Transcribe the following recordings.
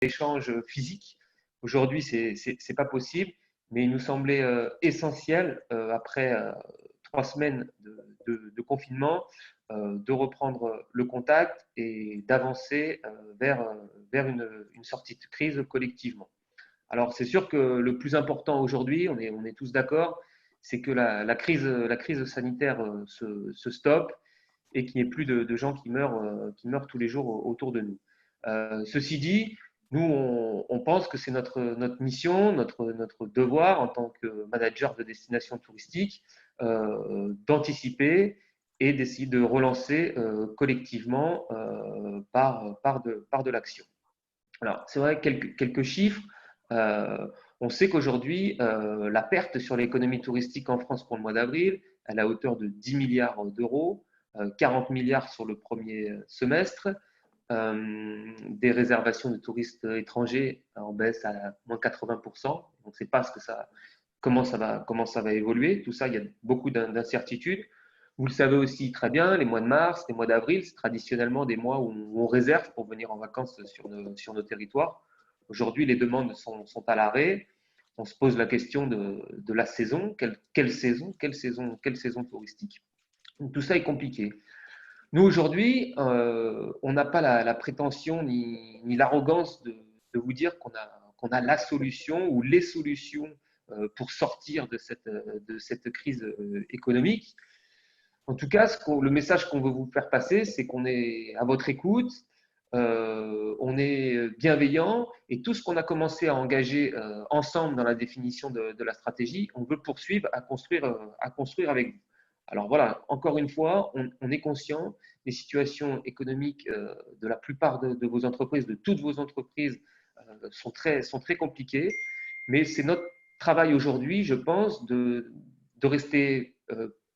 échanges physiques. Aujourd'hui, c'est pas possible, mais il nous semblait essentiel, après 3 semaines de confinement, de reprendre le contact et d'avancer vers une sortie de crise collectivement. Alors, c'est sûr que le plus important aujourd'hui, on est tous d'accord, c'est que la crise sanitaire se stoppe et qu'il n'y ait plus de gens qui meurent tous les jours autour de nous. Ceci dit, nous, on pense que c'est notre mission, notre devoir en tant que manager de destination touristique, d'anticiper et d'essayer de relancer collectivement par de l'action. Alors, c'est vrai, quelques chiffres. Euh, on sait qu'aujourd'hui, la perte sur l'économie touristique en France pour le mois d'avril, elle est à hauteur de 10 milliards d'euros, 40 milliards sur le premier semestre, des réservations de touristes étrangers en baisse à moins 80%. On ne sait pas comment ça va évoluer. Tout ça, il y a beaucoup d'incertitudes. Vous le savez aussi très bien, les mois de mars, les mois d'avril, c'est traditionnellement des mois où on réserve pour venir en vacances sur nos territoires. Aujourd'hui, les demandes sont à l'arrêt. On se pose la question de la saison. Quelle saison touristique? Donc, tout ça est compliqué. Nous, aujourd'hui, on n'a pas la prétention ni l'arrogance de vous dire qu'on a la solution ou les solutions pour sortir de cette crise économique. En tout cas, le message qu'on veut vous faire passer, c'est qu'on est à votre écoute, on est bienveillant et tout ce qu'on a commencé à engager ensemble dans la définition de la stratégie, on veut poursuivre à construire avec vous. Alors voilà, encore une fois, on est conscient des situations économiques de la plupart de vos entreprises, de toutes vos entreprises, sont très compliquées, mais c'est notre travail aujourd'hui, je pense, de rester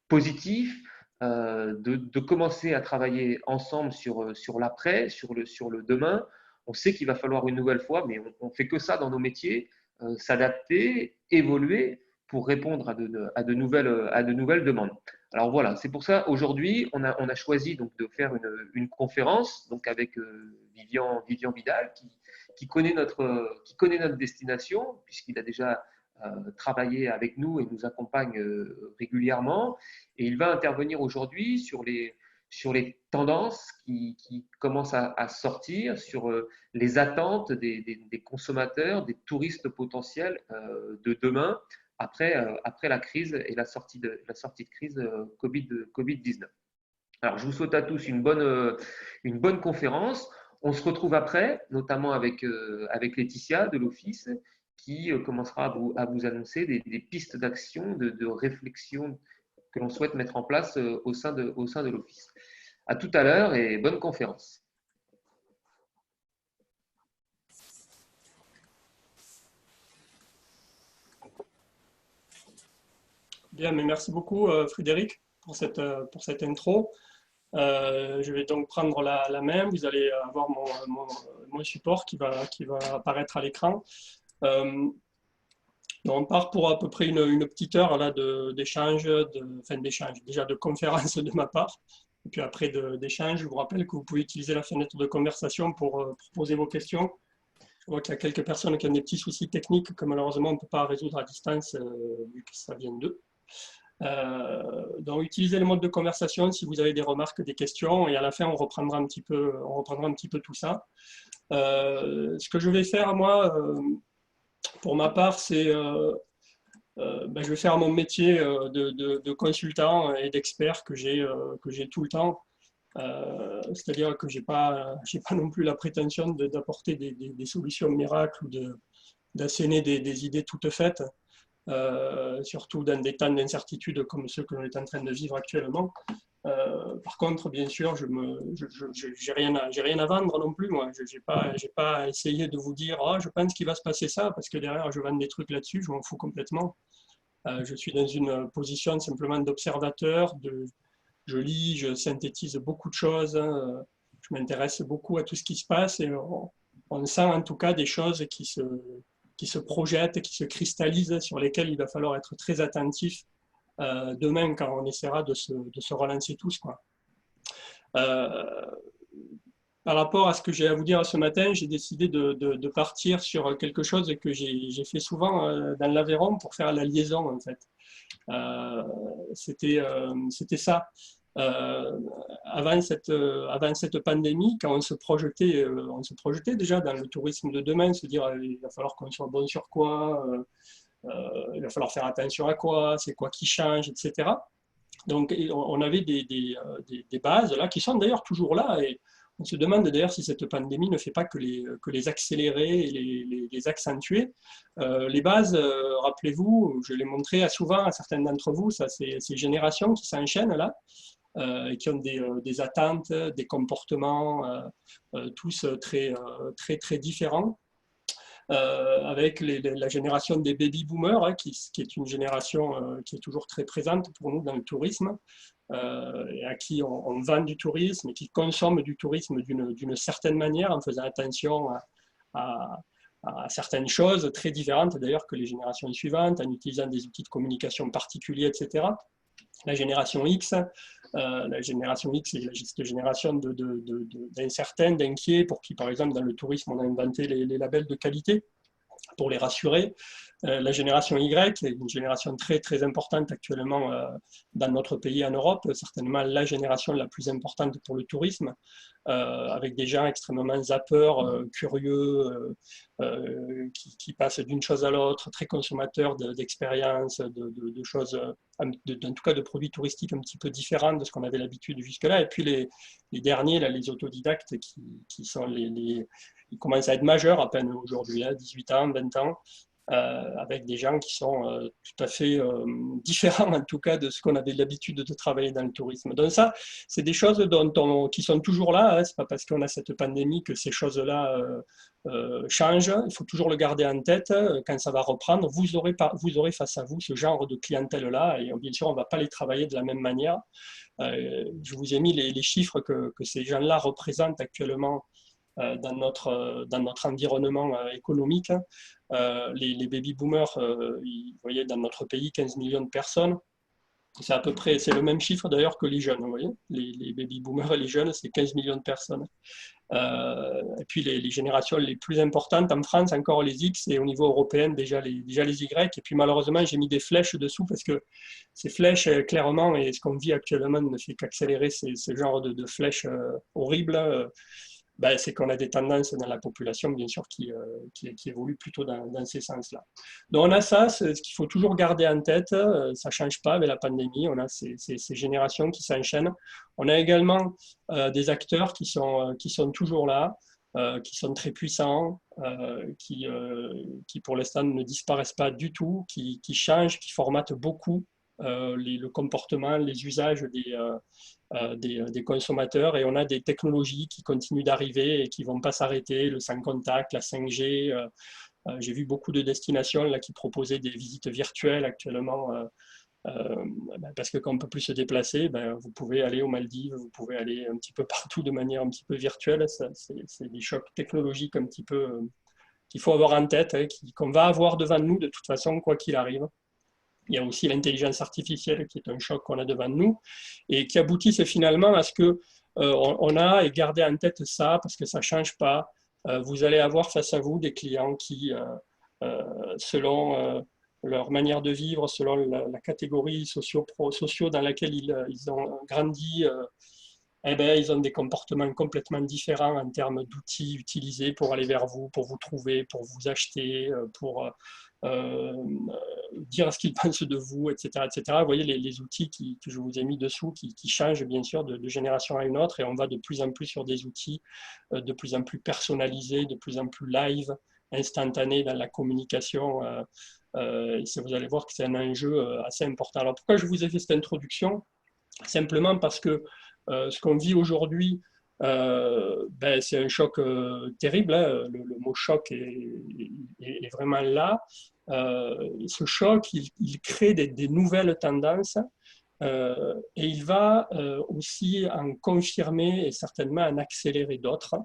positif, de commencer à travailler ensemble sur l'après, sur le demain. On sait qu'il va falloir une nouvelle fois, mais on ne fait que ça dans nos métiers, s'adapter, évoluer pour répondre à de nouvelles demandes. Alors voilà, c'est pour ça aujourd'hui, on a choisi donc de faire une conférence donc avec Vivian Vidal qui connaît notre destination puisqu'il a déjà travaillé avec nous et nous accompagne régulièrement. Et il va intervenir aujourd'hui sur les tendances qui commencent à sortir, sur les attentes des consommateurs, des touristes potentiels de demain après la crise et la sortie de crise Covid-19. Alors, je vous souhaite à tous une bonne conférence. On se retrouve après, notamment avec Laetitia de l'Office, qui commencera à vous annoncer des pistes d'action, de réflexion que l'on souhaite mettre en place au sein de l'Office. À tout à l'heure et bonne conférence. Bien, mais merci beaucoup Frédéric pour cette intro. Je vais donc prendre la main. Vous allez avoir mon support qui va apparaître à l'écran. On part pour à peu près une petite heure là d'échange, déjà de conférence de ma part, et puis après d'échange. Je vous rappelle que vous pouvez utiliser la fenêtre de conversation pour poser vos questions. Je vois qu'il y a quelques personnes qui ont des petits soucis techniques que malheureusement on ne peut pas résoudre à distance vu que ça vient d'eux. Donc utilisez le mode de conversation si vous avez des remarques, des questions, et à la fin on reprendra un petit peu tout ça. Ce que je vais faire moi, pour ma part, c'est je vais faire mon métier de consultant et d'expert que j'ai tout le temps. C'est-à-dire que j'ai pas non plus la prétention d'apporter des solutions miracles ou d'asséner des idées toutes faites. Surtout dans des temps d'incertitude comme ceux que l'on est en train de vivre actuellement. Par contre, bien sûr, je n'ai rien à vendre non plus. Moi, je n'ai pas essayé de vous dire je pense qu'il va se passer ça, parce que derrière, je vends des trucs là-dessus, je m'en fous complètement. Je suis dans une position simplement d'observateur, je lis, je synthétise beaucoup de choses, je m'intéresse beaucoup à tout ce qui se passe, et on sent en tout cas des choses qui se projettent, qui se cristallisent, sur lesquelles il va falloir être très attentif demain quand on essaiera de se relancer tous, quoi. Par rapport à ce que j'ai à vous dire ce matin, j'ai décidé de partir sur quelque chose que j'ai fait souvent dans l'Aveyron pour faire la liaison en fait. Euh, C'était ça. Euh, avant cette pandémie, quand on se projetait déjà dans le tourisme de demain, se dire il va falloir qu'on soit bon sur quoi, il va falloir faire attention à quoi, c'est quoi qui change, etc. Donc on avait des bases là qui sont d'ailleurs toujours là et on se demande d'ailleurs si cette pandémie ne fait pas que les accélérer et les accentuer. Les bases, rappelez-vous, je l'ai montré souvent à certains d'entre vous, ça, ces générations qui s'enchaînent là, et qui ont des attentes, des comportements, tous très différents. Avec la génération des baby boomers, hein, qui est une génération qui est toujours très présente pour nous dans le tourisme, et à qui on vend du tourisme et qui consomme du tourisme d'une certaine manière en faisant attention à, à certaines choses très différentes d'ailleurs que les générations suivantes, en utilisant des outils de communication particuliers, etc. La génération X, c'est cette génération d'incertains, d'inquiets, pour qui, par exemple, dans le tourisme, on a inventé les labels de qualité pour les rassurer. La génération Y est une génération très importante actuellement dans notre pays en Europe, certainement la génération la plus importante pour le tourisme, avec des gens extrêmement zappeurs, curieux, qui passent d'une chose à l'autre, très consommateurs d'expériences, de choses, en tout cas de produits touristiques un petit peu différents de ce qu'on avait l'habitude jusque-là. Et puis les derniers, là, les autodidactes, qui sont ils commencent à être majeurs à peine aujourd'hui, 18 ans, 20 ans, avec des gens qui sont tout à fait différents en tout cas de ce qu'on avait l'habitude de travailler dans le tourisme. Donc ça, c'est des choses qui sont toujours là, hein. C'est pas parce qu'on a cette pandémie que ces choses-là changent. Il faut toujours le garder en tête. Quand ça va reprendre, vous aurez face à vous ce genre de clientèle-là, et bien sûr, on ne va pas les travailler de la même manière. Je vous ai mis les chiffres que ces gens-là représentent actuellement dans notre environnement économique. Les baby boomers, vous voyez, dans notre pays, 15 millions de personnes. C'est à peu près, c'est le même chiffre d'ailleurs que les jeunes, vous voyez. Les baby boomers et les jeunes, c'est 15 millions de personnes. Et puis les générations les plus importantes en France, encore les X, et au niveau européen, déjà les Y. Et puis malheureusement, j'ai mis des flèches dessous parce que ces flèches, clairement, et ce qu'on vit actuellement ne fait qu'accélérer ce genre de flèches horribles. Ben, c'est qu'on a des tendances dans la population, bien sûr, qui évoluent plutôt dans ces sens-là. Donc on a ça, ce qu'il faut toujours garder en tête, ça ne change pas avec la pandémie, on a ces générations qui s'enchaînent. On a également des acteurs qui sont toujours là, qui sont très puissants, qui pour l'instant ne disparaissent pas du tout, qui changent, qui formatent beaucoup le comportement, les usages des consommateurs, et on a des technologies qui continuent d'arriver et qui ne vont pas s'arrêter, le sans contact, la 5G. J'ai vu beaucoup de destinations là, qui proposaient des visites virtuelles actuellement, parce que quand on ne peut plus se déplacer, vous pouvez aller aux Maldives, vous pouvez aller un petit peu partout de manière un petit peu virtuelle. C'est des chocs technologiques un petit peu qu'il faut avoir en tête, hein, qu'on va avoir devant nous de toute façon, quoi qu'il arrive. Il y a aussi l'intelligence artificielle qui est un choc qu'on a devant nous et qui aboutissent finalement à ce que on a et garder en tête ça parce que ça ne change pas. Vous allez avoir face à vous des clients qui, selon leur manière de vivre, selon la catégorie sociaux dans laquelle ils ont grandi, ils ont des comportements complètement différents en termes d'outils utilisés pour aller vers vous, pour vous trouver, pour vous acheter, pour dire ce qu'ils pensent de vous, etc. etc. Vous voyez les outils que je vous ai mis dessous qui changent bien sûr de génération à une autre, et on va de plus en plus sur des outils de plus en plus personnalisés, de plus en plus live, instantanés dans la communication. Et vous allez voir que c'est un enjeu assez important. Alors pourquoi je vous ai fait cette introduction? Simplement parce que ce qu'on vit aujourd'hui, c'est un choc terrible, hein. Le mot choc est vraiment là. Ce choc, il crée des nouvelles tendances et il va aussi en confirmer et certainement en accélérer d'autres.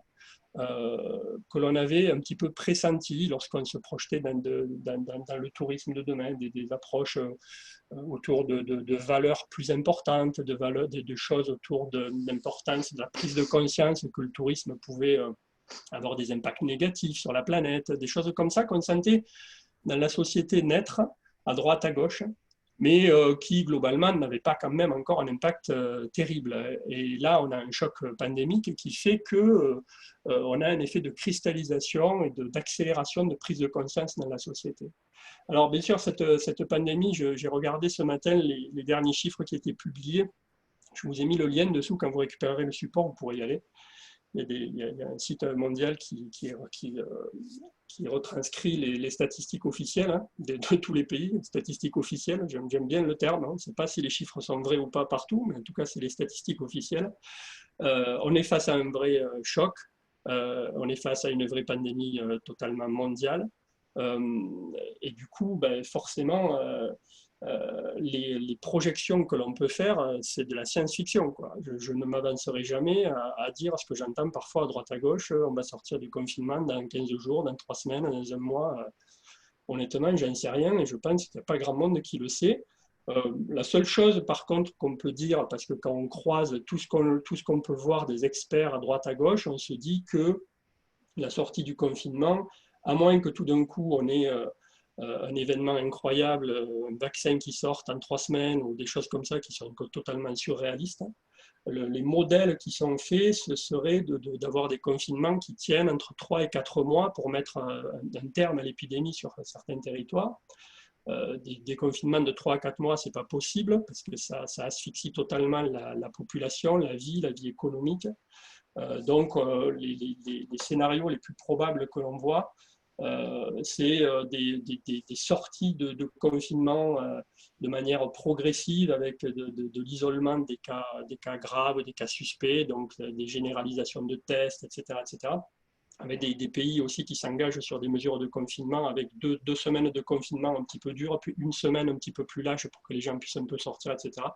que l'on avait un petit peu pressenti lorsqu'on se projetait dans le tourisme de demain, des approches autour de valeurs plus importantes, de choses autour de l'importance de la prise de conscience que le tourisme pouvait avoir des impacts négatifs sur la planète, des choses comme ça qu'on sentait dans la société naître à droite, à gauche, mais qui globalement n'avaient pas quand même encore un impact terrible. Et là, on a un choc pandémique qui fait que on a un effet de cristallisation et d'accélération de prise de conscience dans la société. Alors bien sûr, cette pandémie, j'ai regardé ce matin les derniers chiffres qui étaient publiés. Je vous ai mis le lien dessous, quand vous récupérerez le support, vous pourrez y aller. Il y a un site mondial qui retranscrit les statistiques officielles hein, de tous les pays, statistiques officielles, j'aime bien le terme, hein. On ne sait pas si les chiffres sont vrais ou pas partout, mais en tout cas c'est les statistiques officielles. On est face à un vrai choc, on est face à une vraie pandémie totalement mondiale, et du coup ben, forcément les projections que l'on peut faire, c'est de la science-fiction. Je ne m'avancerai jamais à dire ce que j'entends parfois à droite à gauche, on va sortir du confinement dans 15 jours, dans 3 semaines, dans un mois. Honnêtement, j'en sais rien et je pense qu'il n'y a pas grand monde qui le sait. La seule chose, par contre, qu'on peut dire, parce que quand on croise tout ce qu'on peut voir des experts à droite à gauche, on se dit que la sortie du confinement, à moins que tout d'un coup on ait un événement incroyable, un vaccin qui sort en 3 semaines ou des choses comme ça qui sont totalement surréalistes. Les modèles qui sont faits, ce serait d'avoir des confinements qui tiennent entre 3 et 4 mois pour mettre un terme à l'épidémie sur certains territoires. Des confinements de 3 à 4 mois, ce n'est pas possible parce que ça asphyxie totalement la population, la vie économique. Donc, les scénarios les plus probables que l'on voit, c'est des sorties de confinement de manière progressive avec de l'isolement des cas graves, des cas suspects, donc des généralisations de tests, etc. Avec des pays aussi qui s'engagent sur des mesures de confinement avec deux semaines de confinement un petit peu dur, puis une semaine un petit peu plus lâche pour que les gens puissent un peu sortir, etc.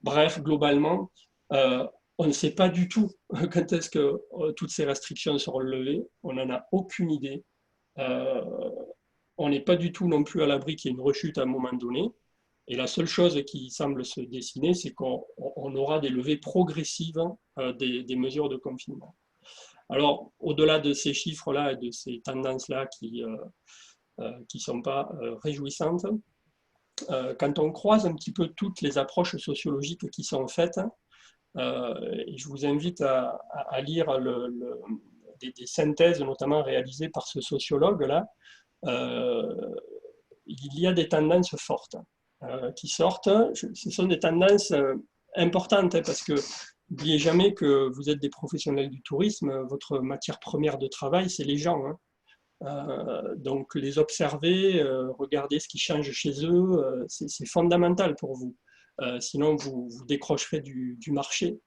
Bref, globalement, on ne sait pas du tout quand est-ce que toutes ces restrictions seront levées, on n'en a aucune idée. On n'est pas du tout non plus à l'abri qu'il y ait une rechute à un moment donné. Et la seule chose qui semble se dessiner, c'est qu'on aura des levées progressives des mesures de confinement. Alors, au-delà de ces chiffres-là et de ces tendances-là qui ne sont pas réjouissantes, quand on croise un petit peu toutes les approches sociologiques qui sont faites, et je vous invite à lire des synthèses, notamment réalisées par ce sociologue-là, il y a des tendances fortes qui sortent. Ce sont des tendances importantes, hein, parce que n'oubliez jamais que vous êtes des professionnels du tourisme, votre matière première de travail, c'est les gens. Hein. Donc les observer, regarder ce qui change chez eux, c'est fondamental pour vous. Sinon, vous décrocherez du marché.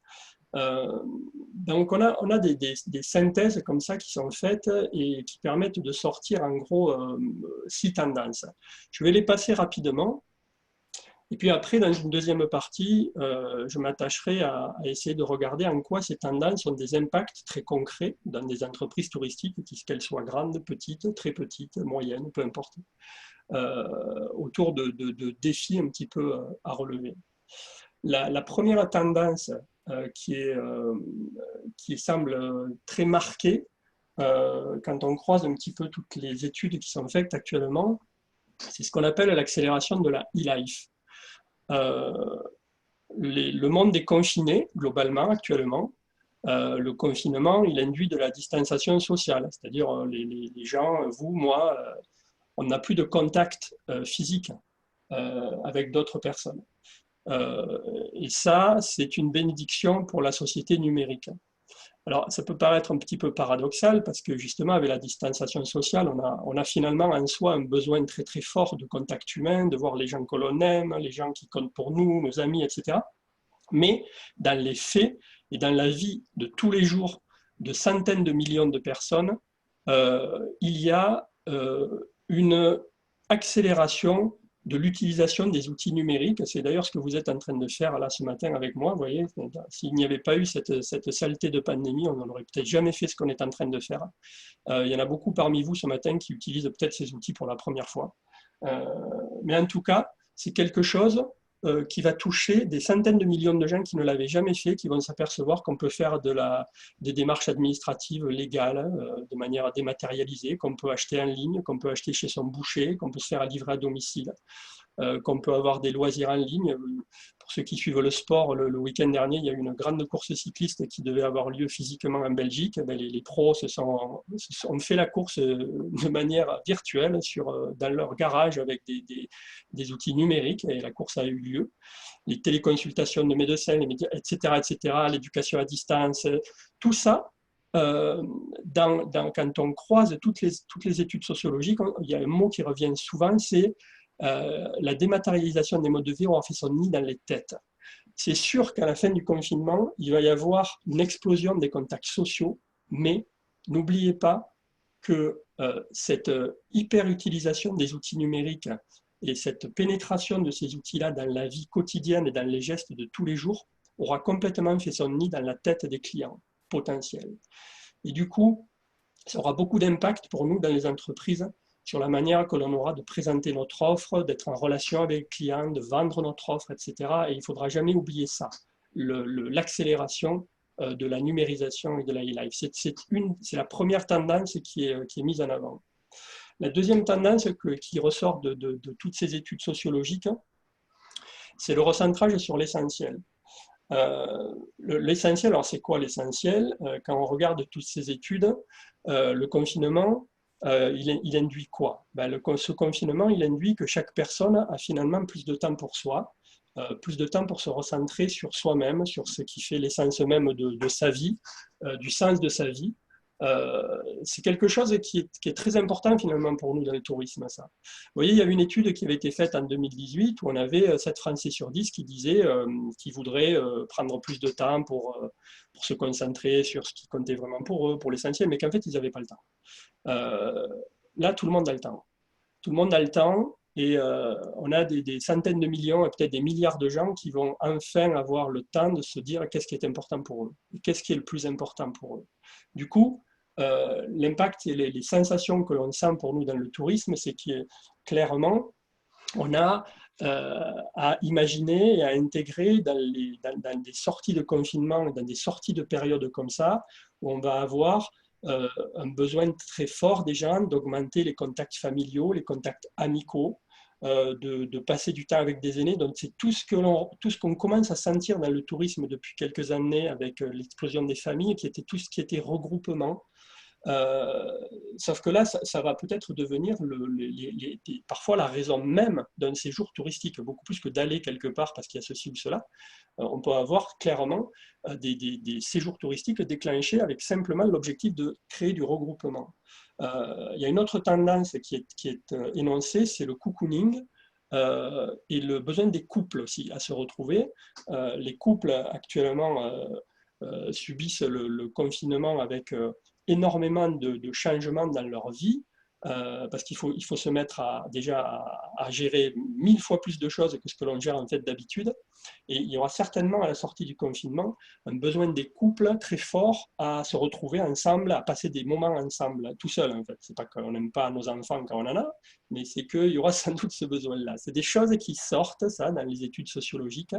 Donc on a des synthèses comme ça qui sont faites et qui permettent de sortir en gros 6 tendances. Je vais les passer rapidement. Et puis après, dans une deuxième partie, je m'attacherai à essayer de regarder en quoi ces tendances ont des impacts très concrets dans des entreprises touristiques, qu'elles soient grandes, petites, très petites, moyennes, peu importe, autour de défis un petit peu à relever. La première tendance qui semble très marquée, quand on croise un petit peu toutes les études qui sont faites actuellement, c'est ce qu'on appelle l'accélération de la e-life. Le monde est confiné globalement actuellement. Le confinement, il induit de la distanciation sociale, c'est-à-dire les gens, vous, moi, on n'a plus de contact physique avec d'autres personnes. Et ça, c'est une bénédiction pour la société numérique. Alors, ça peut paraître un petit peu paradoxal parce que justement, avec la distanciation sociale, on a finalement en soi un besoin très très fort de contact humain, de voir les gens que l'on aime, les gens qui comptent pour nous, nos amis, etc. Mais dans les faits et dans la vie de tous les jours de centaines de millions de personnes, il y a une accélération de l'utilisation des outils numériques. C'est d'ailleurs ce que vous êtes en train de faire là ce matin avec moi. Vous voyez, s'il n'y avait pas eu cette saleté de pandémie, on n'aurait peut-être jamais fait ce qu'on est en train de faire. Il y en a beaucoup parmi vous ce matin qui utilisent peut-être ces outils pour la première fois. Mais en tout cas, c'est quelque chose qui va toucher des centaines de millions de gens qui ne l'avaient jamais fait, qui vont s'apercevoir qu'on peut faire des démarches administratives légales de manière dématérialisée, qu'on peut acheter en ligne, qu'on peut acheter chez son boucher, qu'on peut se faire livrer à domicile, qu'on peut avoir des loisirs en ligne. Pour ceux qui suivent le sport, le week-end dernier, il y a eu une grande course cycliste qui devait avoir lieu physiquement en Belgique. Les pros ont fait la course de manière virtuelle dans leur garage avec des outils numériques, et la course a eu lieu. Les téléconsultations de médecins, etc., l'éducation à distance, tout ça, quand on croise toutes les études sociologiques, il y a un mot qui revient souvent, c'est la dématérialisation des modes de vie aura fait son nid dans les têtes. C'est sûr qu'à la fin du confinement, il va y avoir une explosion des contacts sociaux, mais n'oubliez pas que cette hyper-utilisation des outils numériques et cette pénétration de ces outils-là dans la vie quotidienne et dans les gestes de tous les jours aura complètement fait son nid dans la tête des clients potentiels. Et du coup, ça aura beaucoup d'impact pour nous dans les entreprises sur la manière que l'on aura de présenter notre offre, d'être en relation avec les clients, de vendre notre offre, etc. Et il ne faudra jamais oublier ça, l'accélération de la numérisation et de la e-life. C'est la première tendance qui est mise en avant. La deuxième tendance qui ressort de toutes ces études sociologiques, c'est le recentrage sur l'essentiel. L'essentiel, alors c'est quoi l'essentiel? Quand on regarde toutes ces études, le confinement, il induit quoi? Ce confinement, il induit que chaque personne a finalement plus de temps pour soi, plus de temps pour se recentrer sur soi-même, sur ce qui fait l'essence même de sa vie, du sens de sa vie. C'est quelque chose qui est très important finalement pour nous dans le tourisme, ça. Vous voyez, il y a une étude qui avait été faite en 2018 où on avait 7 Français sur 10 qui disaient qu'ils voudraient prendre plus de temps pour se concentrer sur ce qui comptait vraiment pour eux, pour l'essentiel, mais qu'en fait, ils n'avaient pas le temps. Là, tout le monde a le temps. Tout le monde a le temps et on a des centaines de millions et peut-être des milliards de gens qui vont enfin avoir le temps de se dire qu'est-ce qui est important pour eux, qu'est-ce qui est le plus important pour eux. Du coup, l'impact et les sensations que l'on sent pour nous dans le tourisme, c'est que clairement, on a à imaginer et à intégrer dans des sorties de confinement, dans des sorties de périodes comme ça, où on va avoir un besoin très fort des gens d'augmenter les contacts familiaux, les contacts amicaux, de passer du temps avec des aînés. Donc c'est tout ce qu'on commence à sentir dans le tourisme depuis quelques années avec l'explosion des familles, qui était tout ce qui était regroupement. Sauf que là, ça va peut-être devenir parfois la raison même d'un séjour touristique, beaucoup plus que d'aller quelque part parce qu'il y a ceci ou cela. On peut avoir clairement des séjours touristiques déclenchés avec simplement l'objectif de créer du regroupement. Il y a une autre tendance qui est énoncée, c'est le cocooning. Et le besoin des couples aussi à se retrouver. Les couples actuellement subissent le confinement avec énormément de changements dans leur vie, parce qu'il faut se mettre déjà à gérer 1000 fois plus de choses que ce que l'on gère en fait d'habitude. Et il y aura certainement à la sortie du confinement un besoin des couples très fort à se retrouver ensemble, à passer des moments ensemble, tout seul en fait. C'est pas qu'on n'aime pas nos enfants quand on en a, mais c'est qu'il y aura sans doute ce besoin-là. C'est des choses qui sortent, ça, dans les études sociologiques.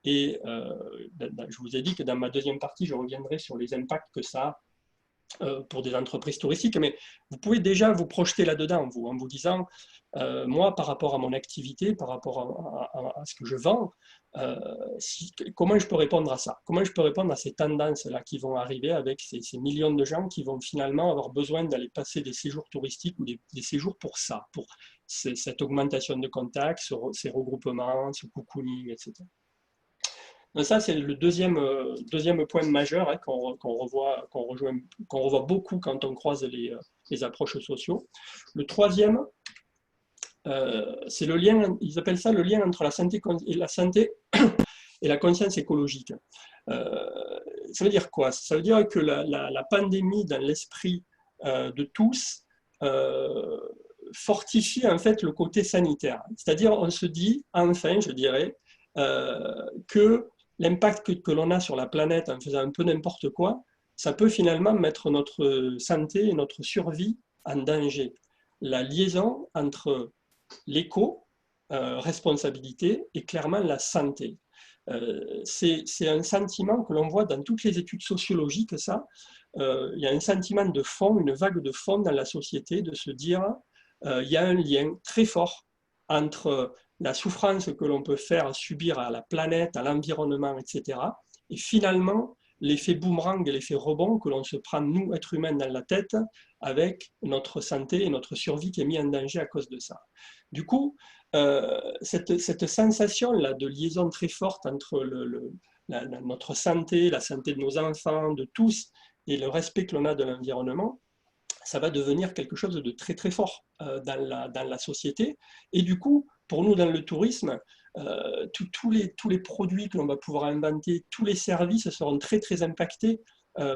Et je vous ai dit que dans ma deuxième partie, je reviendrai sur les impacts que ça a pour des entreprises touristiques, mais vous pouvez déjà vous projeter là-dedans, en vous disant, moi, par rapport à mon activité, par rapport à ce que je vends, comment je peux répondre à ça? Comment je peux répondre à ces tendances-là qui vont arriver avec ces millions de gens qui vont finalement avoir besoin d'aller passer des séjours touristiques ou des séjours pour ça, pour cette augmentation de contacts, ces regroupements, ce cocooning, etc. Donc ça, c'est le deuxième point majeur hein, qu'on revoit beaucoup quand on croise les approches sociaux. Le troisième, c'est le lien, ils appellent ça le lien entre la santé et la conscience écologique. Ça veut dire quoi? Ça veut dire que la pandémie, dans l'esprit de tous, fortifie en fait le côté sanitaire. C'est-à-dire, on se dit, enfin, je dirais, que l'impact que l'on a sur la planète en faisant un peu n'importe quoi, ça peut finalement mettre notre santé et notre survie en danger. La liaison entre l'éco-responsabilité et clairement la santé. C'est un sentiment que l'on voit dans toutes les études sociologiques, ça. Il y a un sentiment de fond, une vague de fond dans la société de se dire il y a un lien très fort entre la souffrance que l'on peut faire subir à la planète, à l'environnement, etc. Et finalement, l'effet boomerang et l'effet rebond que l'on se prend, nous, êtres humains, dans la tête, avec notre santé et notre survie qui est mise en danger à cause de ça. Du coup, cette sensation-là de liaison très forte entre notre santé, la santé de nos enfants, de tous, et le respect que l'on a de l'environnement, ça va devenir quelque chose de très très fort dans la société. Et du coup, pour nous dans le tourisme, tous les produits que l'on va pouvoir inventer, tous les services seront très très impactés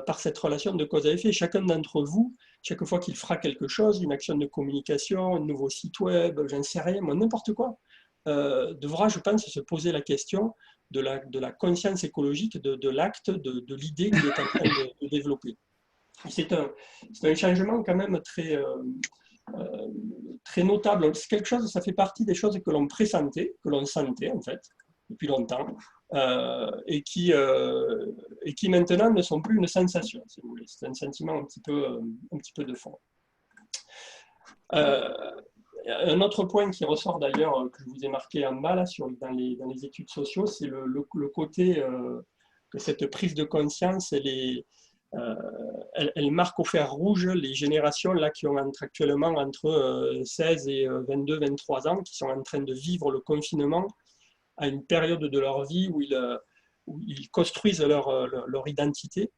par cette relation de cause à effet. Chacun d'entre vous, chaque fois qu'il fera quelque chose, une action de communication, un nouveau site web, j'en sais rien, n'importe quoi, devra, je pense, se poser la question de la conscience écologique, de l'acte, de l'idée qu'il est en train de développer. C'est un changement quand même très notable. C'est quelque chose, ça fait partie des choses que l'on pressentait, que l'on sentait en fait, depuis longtemps, et qui maintenant ne sont plus une sensation, si vous voulez. C'est un sentiment un petit peu de fond. Un autre point qui ressort d'ailleurs, que je vous ai marqué en bas là, dans les études sociaux, c'est le côté que cette prise de conscience, elle marque au fer rouge les générations là, qui ont actuellement entre 16 et 22, 23 ans, qui sont en train de vivre le confinement à une période de leur vie où ils construisent leur identité.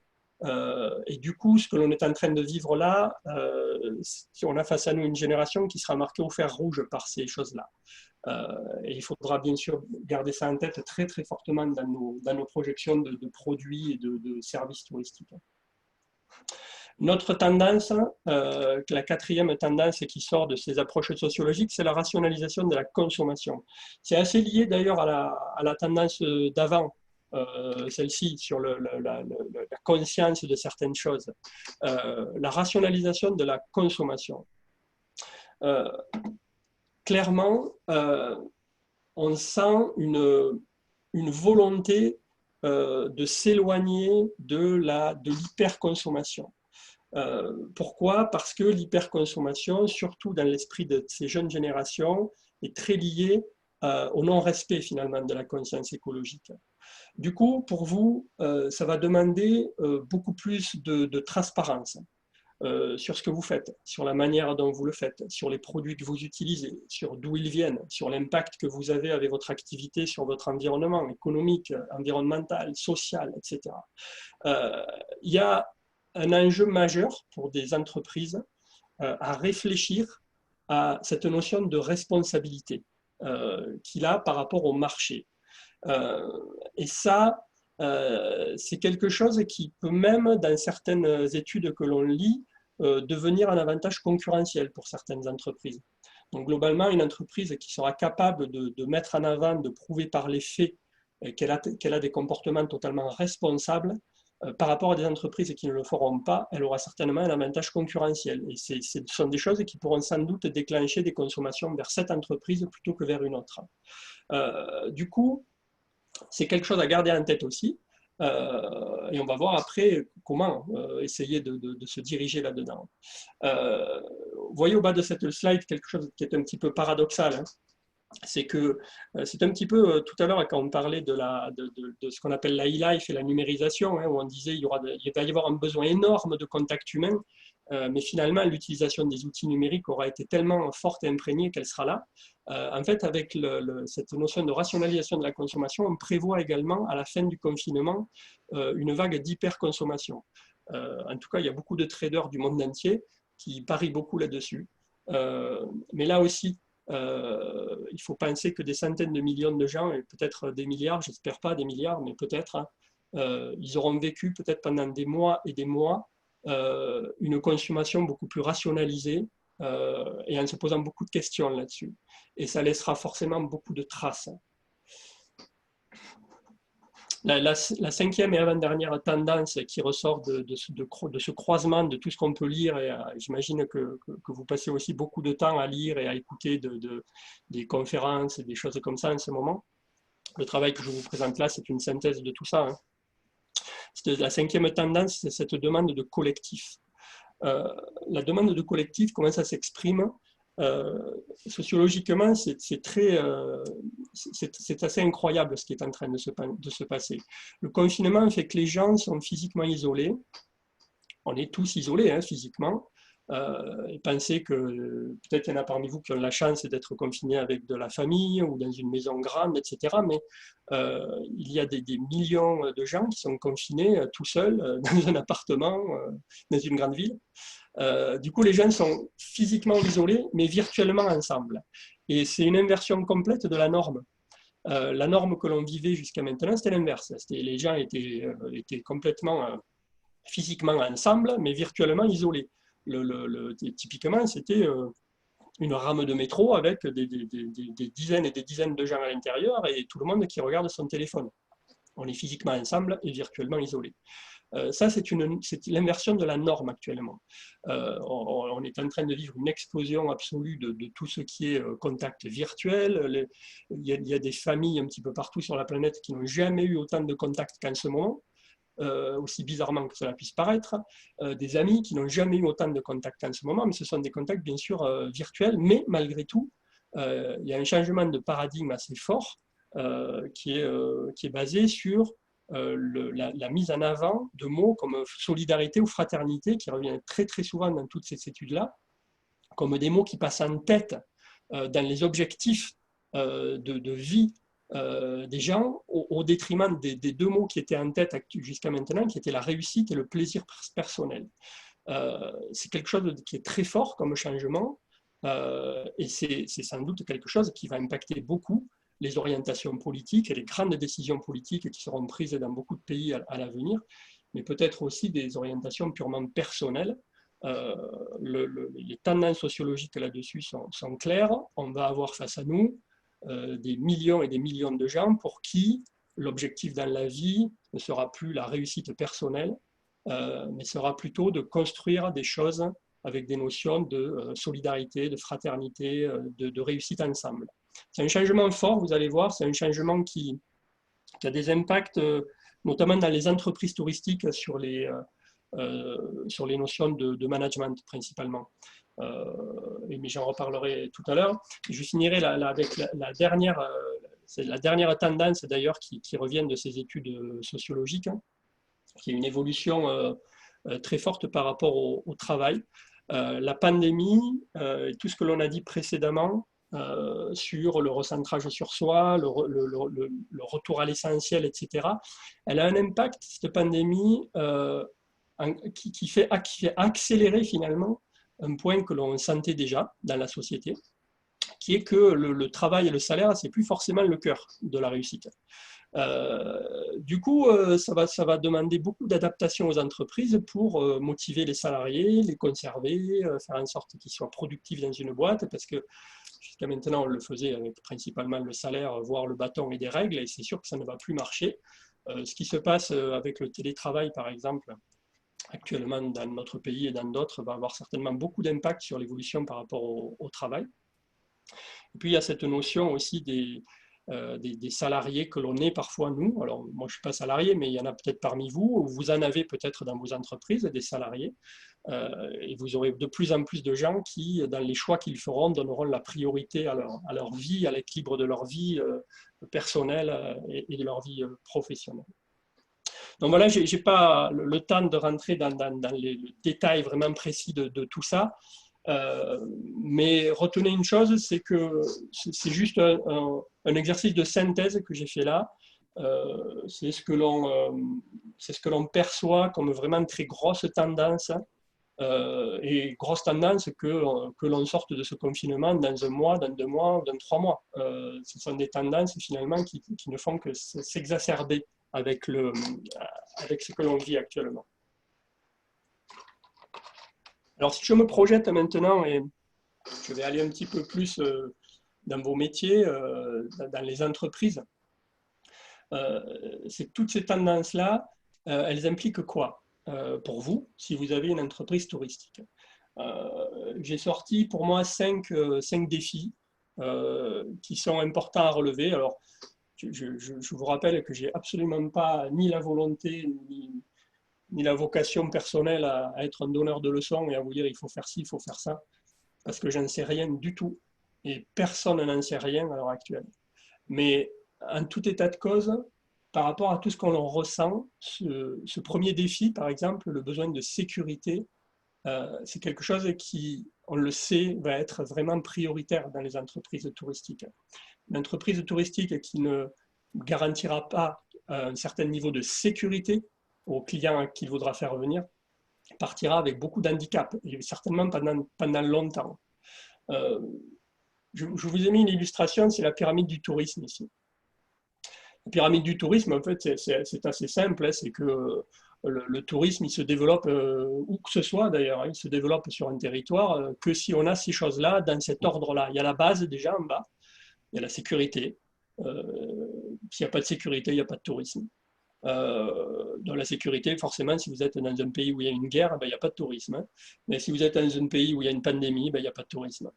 Et du coup, ce que l'on est en train de vivre là, on a face à nous une génération qui sera marquée au fer rouge par ces choses-là. Et il faudra bien sûr garder ça en tête très très fortement dans nos projections de produits et de services touristiques. Notre tendance, la quatrième tendance qui sort de ces approches sociologiques, c'est la rationalisation de la consommation. C'est assez lié d'ailleurs à la tendance d'avant, celle-ci, sur la conscience de certaines choses. La rationalisation de la consommation. Clairement, on sent une volonté de s'éloigner de l'hyperconsommation. Pourquoi? Parce que l'hyperconsommation, surtout dans l'esprit de ces jeunes générations, est très liée au non-respect finalement de la conscience écologique. Du coup, pour vous, ça va demander beaucoup plus de transparence sur ce que vous faites, sur la manière dont vous le faites, sur les produits que vous utilisez, sur d'où ils viennent, sur l'impact que vous avez avec votre activité sur votre environnement économique, environnemental, social, etc. Il y a un enjeu majeur pour des entreprises à réfléchir à cette notion de responsabilité qu'il a par rapport au marché. Et ça, c'est quelque chose qui peut même, dans certaines études que l'on lit, devenir un avantage concurrentiel pour certaines entreprises. Donc globalement, une entreprise qui sera capable de mettre en avant, de prouver par les faits qu'elle a des comportements totalement responsables, par rapport à des entreprises qui ne le feront pas, elle aura certainement un avantage concurrentiel. Et ce sont des choses qui pourront sans doute déclencher des consommations vers cette entreprise plutôt que vers une autre. Du coup, c'est quelque chose à garder en tête aussi. Et on va voir après comment essayer de se diriger là-dedans. Vous voyez au bas de cette slide quelque chose qui est un petit peu paradoxal. Hein. C'est que c'est un petit peu tout à l'heure quand on parlait de ce qu'on appelle la e-life et la numérisation, hein, où on disait il va y avoir un besoin énorme de contact humain, mais finalement l'utilisation des outils numériques aura été tellement forte et imprégnée qu'elle sera là. En fait, avec cette notion de rationalisation de la consommation, on prévoit également à la fin du confinement une vague d'hyperconsommation. En tout cas, il y a beaucoup de traders du monde entier qui parient beaucoup là-dessus. Mais là aussi, il faut penser que des centaines de millions de gens, et peut-être des milliards, j'espère pas des milliards, mais peut-être, ils auront vécu peut-être pendant des mois et des mois une consommation beaucoup plus rationalisée, et en se posant beaucoup de questions là-dessus. Et ça laissera forcément beaucoup de traces. La cinquième et avant-dernière tendance qui ressort de ce croisement de tout ce qu'on peut lire, et j'imagine que vous passez aussi beaucoup de temps à lire et à écouter des conférences et des choses comme ça en ce moment. Le travail que je vous présente là, c'est une synthèse de tout ça. Hein. La cinquième tendance, c'est cette demande de collectif. La demande de collectif, comment ça s'exprime? Sociologiquement, c'est assez incroyable ce qui est en train de se passer. Le confinement fait que les gens sont physiquement isolés. On est tous isolés hein, physiquement. Et pensez que peut-être il y en a parmi vous qui ont la chance d'être confinés avec de la famille ou dans une maison grande, etc. Mais il y a des millions de gens qui sont confinés tout seuls dans un appartement, dans une grande ville. Du coup, les gens sont physiquement isolés, mais virtuellement ensemble. Et c'est une inversion complète de la norme. La norme que l'on vivait jusqu'à maintenant, c'était l'inverse. Les gens étaient complètement physiquement ensemble, mais virtuellement isolés. Typiquement, c'était une rame de métro avec des dizaines et des dizaines de gens à l'intérieur et tout le monde qui regarde son téléphone. On est physiquement ensemble et virtuellement isolés. Ça, c'est l'inversion de la norme actuellement. On est en train de vivre une explosion absolue de tout ce qui est contact virtuel. Il y a des familles un petit peu partout sur la planète qui n'ont jamais eu autant de contacts qu'en ce moment. Aussi bizarrement que cela puisse paraître, des amis qui n'ont jamais eu autant de contacts en ce moment, mais ce sont des contacts bien sûr virtuels, mais malgré tout, il y a un changement de paradigme assez fort qui est basé sur la mise en avant de mots comme solidarité ou fraternité, qui reviennent très très souvent dans toutes ces études-là, comme des mots qui passent en tête dans les objectifs de vie des gens au détriment des deux mots qui étaient en tête jusqu'à maintenant, qui étaient la réussite et le plaisir personnel. C'est quelque chose qui est très fort comme changement et c'est sans doute quelque chose qui va impacter beaucoup les orientations politiques et les grandes décisions politiques qui seront prises dans beaucoup de pays à l'avenir, mais peut-être aussi des orientations purement personnelles. Les tendances sociologiques là-dessus sont claires. On va avoir face à nous des millions et des millions de gens pour qui l'objectif dans la vie ne sera plus la réussite personnelle, mais sera plutôt de construire des choses avec des notions de solidarité, de fraternité, de réussite ensemble. C'est un changement fort, vous allez voir, c'est un changement qui a des impacts, notamment dans les entreprises touristiques, sur les notions de management principalement. Mais j'en reparlerai tout à l'heure. Je finirai avec la dernière tendance d'ailleurs qui revient de ces études sociologiques, hein, qui est une évolution très forte par rapport au travail. La pandémie, tout ce que l'on a dit précédemment sur le recentrage sur soi, le retour à l'essentiel, etc., elle a un impact, cette pandémie, qui fait accélérer finalement un point que l'on sentait déjà dans la société, qui est que le travail et le salaire, c'est plus forcément le cœur de la réussite. Du coup, ça va demander beaucoup d'adaptation aux entreprises pour motiver les salariés, les conserver, faire en sorte qu'ils soient productifs dans une boîte, parce que jusqu'à maintenant, on le faisait avec principalement le salaire, voire le bâton et des règles, et c'est sûr que ça ne va plus marcher. Ce qui se passe avec le télétravail, par exemple, actuellement dans notre pays et dans d'autres, va avoir certainement beaucoup d'impact sur l'évolution par rapport au travail. Et puis il y a cette notion aussi des salariés que l'on est parfois nous. Alors moi je ne suis pas salarié, mais il y en a peut-être parmi vous, ou vous en avez peut-être dans vos entreprises des salariés. Et vous aurez de plus en plus de gens qui, dans les choix qu'ils feront, donneront la priorité à leur vie, à l'équilibre de leur vie personnelle et de leur vie professionnelle. Donc voilà, je n'ai pas le temps de rentrer dans les détails vraiment précis de tout ça, mais retenez une chose, c'est que c'est juste un exercice de synthèse que j'ai fait là. C'est ce que l'on perçoit comme vraiment très grosse tendance, et grosse tendance que l'on sorte de ce confinement dans un mois, dans 2 mois, dans 3 mois. Ce sont des tendances finalement qui ne font que s'exacerber avec ce que l'on vit actuellement. Alors si je me projette maintenant et Je vais aller un petit peu plus dans vos métiers, dans les entreprises. Toutes ces tendances-là, elles impliquent quoi pour vous, si vous avez une entreprise touristique? J'ai sorti pour moi cinq défis qui sont importants à relever. Alors, je vous rappelle que j'ai absolument pas ni la volonté ni la vocation personnelle à être un donneur de leçons et à vous dire il faut faire ci, il faut faire ça, parce que je n'en sais rien du tout et personne n'en sait rien à l'heure actuelle. Mais en tout état de cause, par rapport à tout ce qu'on ressent, ce premier défi, par exemple, le besoin de sécurité, c'est quelque chose qui, on le sait, va être vraiment prioritaire dans les entreprises touristiques. Une entreprise touristique qui ne garantira pas un certain niveau de sécurité aux clients qu'il voudra faire venir partira avec beaucoup d'handicaps, et certainement pendant longtemps. Je vous ai mis une illustration, c'est la pyramide du tourisme ici. La pyramide du tourisme, en fait, c'est assez simple, hein, c'est que le tourisme, il se développe, où que ce soit d'ailleurs, hein, il se développe sur un territoire que si on a ces choses-là dans cet ordre-là. Il y a la base déjà en bas, il y a la sécurité. S'il n'y a pas de sécurité, il n'y a pas de tourisme. Dans la sécurité, forcément, si vous êtes dans un pays où il y a une guerre, ben, il n'y a pas de tourisme. Hein. Mais si vous êtes dans un pays où il y a une pandémie, ben, il n'y a pas de tourisme.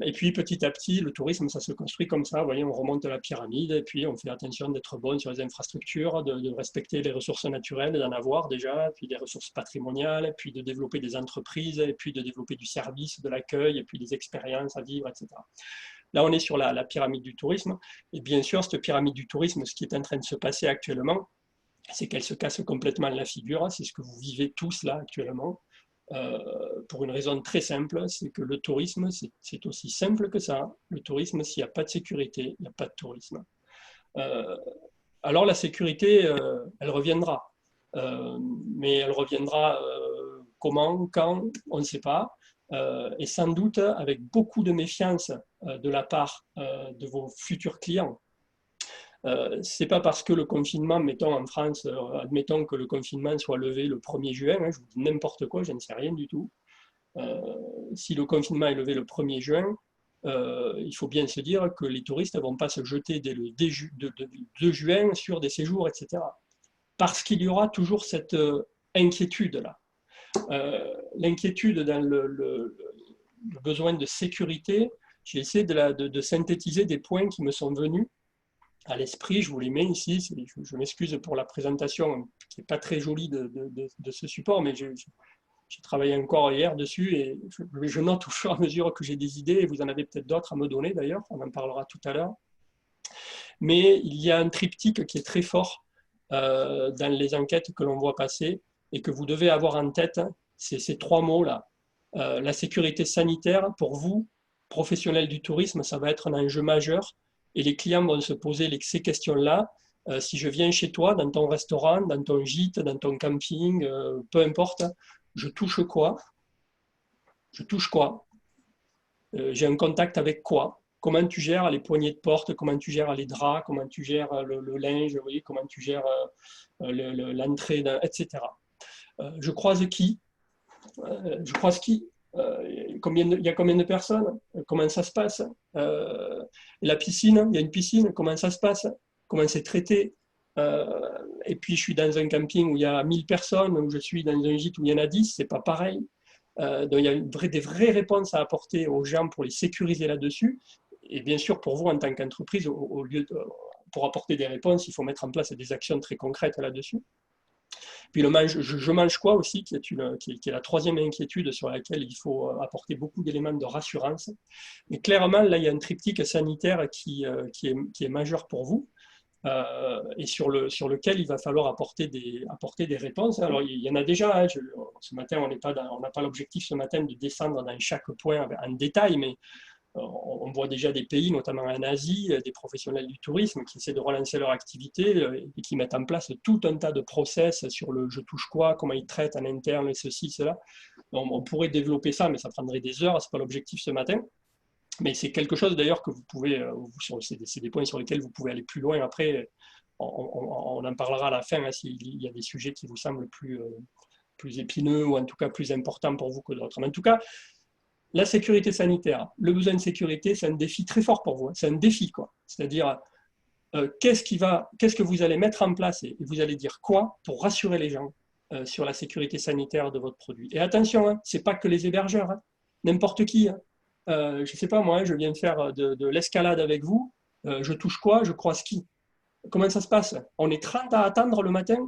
Et puis petit à petit, le tourisme, ça se construit comme ça. Vous voyez, on remonte la pyramide et puis on fait attention d'être bon sur les infrastructures, de respecter les ressources naturelles, d'en avoir déjà, puis des ressources patrimoniales, puis de développer des entreprises, et puis de développer du service, de l'accueil, et puis des expériences à vivre, etc. Là, on est sur la pyramide du tourisme. Et bien sûr, cette pyramide du tourisme, ce qui est en train de se passer actuellement, c'est qu'elle se casse complètement la figure. C'est ce que vous vivez tous là actuellement. Pour une raison très simple, c'est que le tourisme, c'est aussi simple que ça. Le tourisme, s'il n'y a pas de sécurité, il n'y a pas de tourisme. Alors la sécurité, elle reviendra. Mais elle reviendra comment, quand, on ne sait pas. Et sans doute avec beaucoup de méfiance de la part de vos futurs clients. C'est pas parce que le confinement, mettons en France, admettons que le confinement soit levé le 1er juin, hein, je vous dis n'importe quoi, je ne sais rien du tout. Si le confinement est levé le 1er juin, il faut bien se dire que les touristes ne vont pas se jeter dès le 2 juin sur des séjours, etc. Parce qu'il y aura toujours cette inquiétude-là. L'inquiétude dans le besoin de sécurité, j'ai essayé de synthétiser des points qui me sont venus à l'esprit. Je vous les mets ici. Je m'excuse pour la présentation qui n'est pas très jolie de ce support, mais j'ai travaillé encore hier dessus et je note au fur et à mesure que j'ai des idées, et vous en avez peut-être d'autres à me donner d'ailleurs, on en parlera tout à l'heure. Mais il y a un triptyque qui est très fort dans les enquêtes que l'on voit passer et que vous devez avoir en tête, c'est ces trois mots-là. La sécurité sanitaire, pour vous, professionnels du tourisme, ça va être un enjeu majeur et les clients vont se poser ces questions-là. Si je viens chez toi, dans ton restaurant, dans ton gîte, dans ton camping, peu importe, je touche quoi? Je touche quoi? J'ai un contact avec quoi? Comment tu gères les poignées de porte? Comment tu gères les draps? Comment tu gères le linge? Vous voyez, comment tu gères l'entrée, etc. Je croise qui? Je croise qui? Il y a combien de personnes? Comment ça se passe? La piscine, il y a une piscine, comment ça se passe? Comment c'est traité? Et puis je suis dans un camping où il y a 1000 personnes, où je suis dans un gîte où il y en a 10, c'est pas pareil. Donc il y a des vraies réponses à apporter aux gens pour les sécuriser là-dessus. Et bien sûr, pour vous, en tant qu'entreprise, pour apporter des réponses, il faut mettre en place des actions très concrètes là-dessus. Puis je mange quoi aussi, qui est la troisième inquiétude sur laquelle il faut apporter beaucoup d'éléments de rassurance. Mais clairement, là, il y a un triptyque sanitaire qui est majeur pour vous. Et sur lequel il va falloir apporter des réponses. Alors, il y en a déjà. Hein, ce matin, on n'a pas l'objectif ce matin de descendre dans chaque point en détail, mais on voit déjà des pays, notamment en Asie, des professionnels du tourisme qui essaient de relancer leur activité et qui mettent en place tout un tas de process sur le je touche quoi, comment ils traitent en interne, et ceci, cela. On pourrait développer ça, mais ça prendrait des heures. Ce n'est pas l'objectif ce matin. Mais c'est quelque chose d'ailleurs que vous pouvez, c'est des points sur lesquels vous pouvez aller plus loin. Après, on en parlera à la fin hein, s'il y a des sujets qui vous semblent plus épineux ou en tout cas plus importants pour vous que d'autres. Mais en tout cas, la sécurité sanitaire, le besoin de sécurité, c'est un défi très fort pour vous. Hein. C'est un défi, quoi. C'est-à-dire, qu'est-ce que vous allez mettre en place et vous allez dire quoi pour rassurer les gens sur la sécurité sanitaire de votre produit. Et attention, hein, ce n'est pas que les hébergeurs, hein, n'importe qui. Hein. Je ne sais pas, moi, je viens de faire de l'escalade avec vous, je touche quoi, je croise qui. Comment ça se passe? On est 30 à attendre le matin,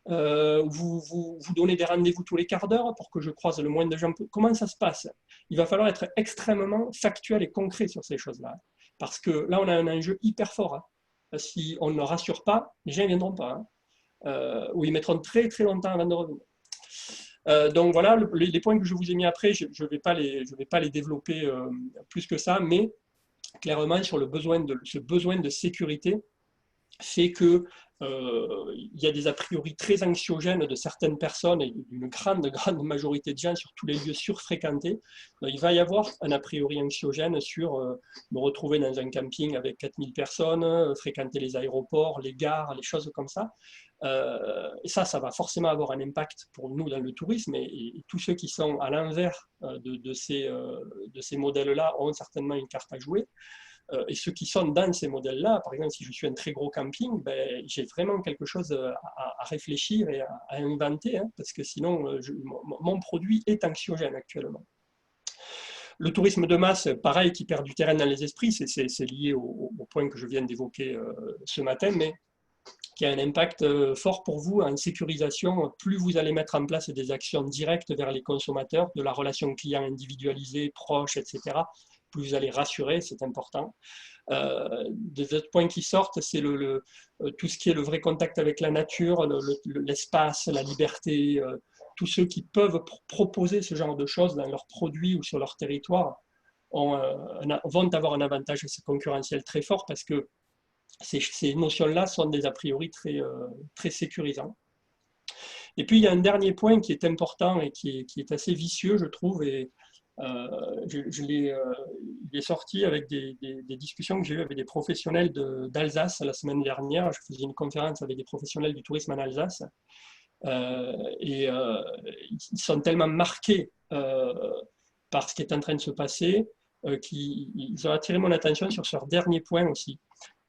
vous donnez des rendez-vous tous les quarts d'heure pour que je croise le moins de gens. Comment ça se passe? Il va falloir être extrêmement factuel et concret sur ces choses-là. Parce que là, on a un enjeu hyper fort. Hein. Si on ne rassure pas, les gens ne viendront pas. Hein. Ou ils mettront très très longtemps avant de revenir. Donc voilà, les points que je vous ai mis après, je ne vais pas les développer plus que ça, mais clairement sur ce besoin de sécurité fait que il y a des a priori très anxiogènes de certaines personnes et d'une grande majorité de gens sur tous les lieux surfréquentés. Donc, il va y avoir un a priori anxiogène sur me retrouver dans un camping avec 4000 personnes, fréquenter les aéroports, les gares, les choses comme ça. Et ça va forcément avoir un impact pour nous dans le tourisme et tous ceux qui sont à l'envers de ces modèles-là ont certainement une carte à jouer. Et ceux qui sont dans ces modèles-là, par exemple, si je suis un très gros camping, ben, j'ai vraiment quelque chose à réfléchir et à inventer, hein, parce que sinon, mon produit est anxiogène actuellement. Le tourisme de masse, pareil, qui perd du terrain dans les esprits, c'est lié au point que je viens d'évoquer ce matin, mais qui a un impact fort pour vous en sécurisation. Plus vous allez mettre en place des actions directes vers les consommateurs, de la relation client individualisée, proche, etc., plus vous allez rassurer, c'est important. Des autres points qui sortent, c'est tout ce qui est le vrai contact avec la nature, l'espace, la liberté, tous ceux qui peuvent proposer ce genre de choses dans leurs produits ou sur leur territoire vont avoir un avantage concurrentiel très fort parce que ces notions-là sont des a priori très sécurisants. Et puis il y a un dernier point qui est important et qui est assez vicieux, je trouve, et il est sorti avec des discussions que j'ai eues avec des professionnels d'Alsace la semaine dernière. Je faisais une conférence avec des professionnels du tourisme en Alsace. Ils sont tellement marqués par ce qui est en train de se passer qu'ils ont attiré mon attention sur ce dernier point aussi,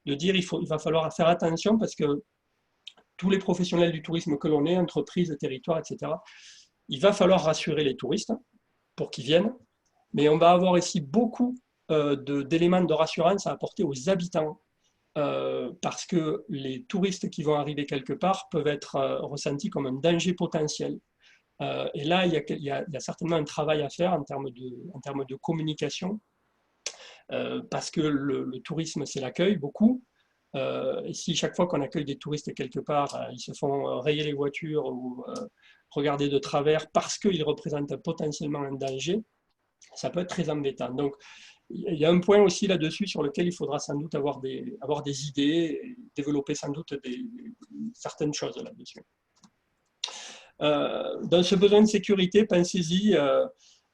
de dire il va falloir faire attention parce que tous les professionnels du tourisme que l'on est, entreprises, territoires, etc., il va falloir rassurer les touristes pour qu'ils viennent, mais on va avoir ici beaucoup d'éléments de rassurance à apporter aux habitants, parce que les touristes qui vont arriver quelque part peuvent être ressentis comme un danger potentiel. Et là, il y a certainement un travail à faire en termes de communication, parce que le tourisme, c'est l'accueil, beaucoup. Et si chaque fois qu'on accueille des touristes quelque part, ils se font rayer les voitures ou regarder de travers parce qu'ils représentent potentiellement un danger, ça peut être très embêtant. Donc, il y a un point aussi là-dessus sur lequel il faudra sans doute avoir des idées, et développer sans doute certaines choses là-dessus. Dans ce besoin de sécurité, pensez-y,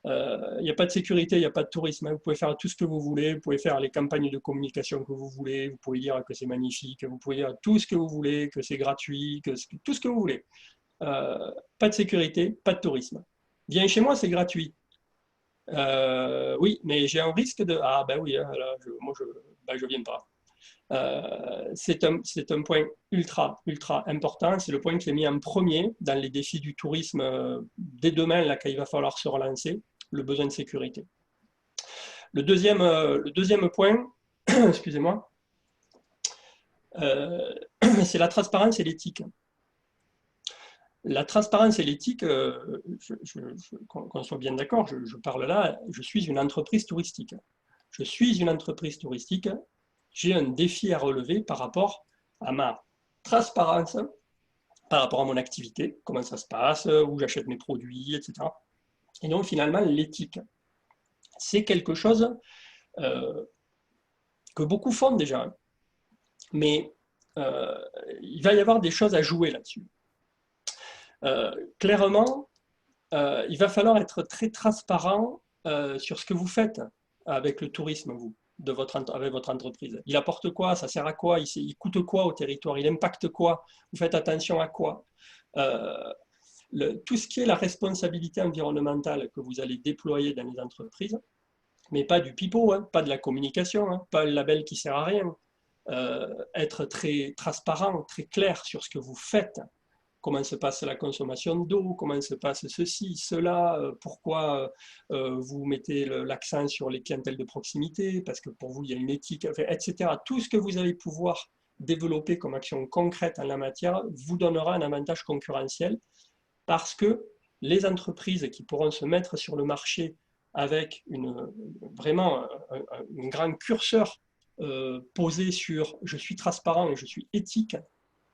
il n'y a pas de sécurité, il n'y a pas de tourisme. Vous pouvez faire tout ce que vous voulez, vous pouvez faire les campagnes de communication que vous voulez, vous pouvez dire que c'est magnifique, vous pouvez dire tout ce que vous voulez, que c'est gratuit, tout ce que vous voulez. Pas de sécurité, pas de tourisme. Viens chez moi, c'est gratuit. Oui, mais j'ai un risque de... Ah ben oui, là, je viens pas. C'est un point ultra important. C'est le point qui est mis en premier dans les défis du tourisme dès demain, là, qu'il va falloir se relancer, le besoin de sécurité. Le deuxième point, excusez-moi, c'est la transparence et l'éthique. La transparence et l'éthique, qu'on soit bien d'accord, je parle là, je suis une entreprise touristique. Je suis une entreprise touristique, j'ai un défi à relever par rapport à ma transparence, par rapport à mon activité, comment ça se passe, où j'achète mes produits, etc. Et donc finalement, l'éthique, c'est quelque chose que beaucoup font déjà, mais il va y avoir des choses à jouer là-dessus. Clairement, il va falloir être très transparent sur ce que vous faites avec le tourisme, vous, avec votre entreprise. Il apporte quoi? Ça sert à quoi? Il coûte quoi au territoire? Il impacte quoi? Vous faites attention à quoi? tout ce qui est la responsabilité environnementale que vous allez déployer dans les entreprises, mais pas du pipeau, hein, pas de la communication, hein, pas le label qui sert à rien. Être très transparent, très clair sur ce que vous faites, comment se passe la consommation d'eau, comment se passe ceci, cela, pourquoi vous mettez l'accent sur les clientèles de proximité, parce que pour vous, il y a une éthique, etc. Tout ce que vous allez pouvoir développer comme action concrète en la matière vous donnera un avantage concurrentiel parce que les entreprises qui pourront se mettre sur le marché avec vraiment un grand curseur posé sur je suis transparent et je suis éthique,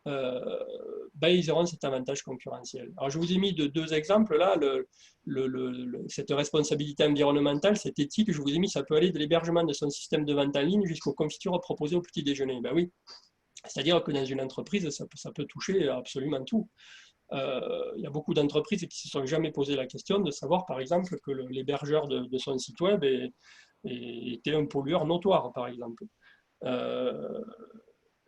ils auront cet avantage concurrentiel. Alors je vous ai mis deux exemples là, cette responsabilité environnementale, cette éthique, je vous ai mis, ça peut aller de l'hébergement de son système de vente en ligne jusqu'aux confitures proposées au petit déjeuner. Ben oui, c'est-à-dire que dans une entreprise, ça peut toucher absolument tout. Il y a beaucoup d'entreprises qui ne se sont jamais posé la question de savoir, par exemple, que l'hébergeur de son site web était un pollueur notoire, par exemple.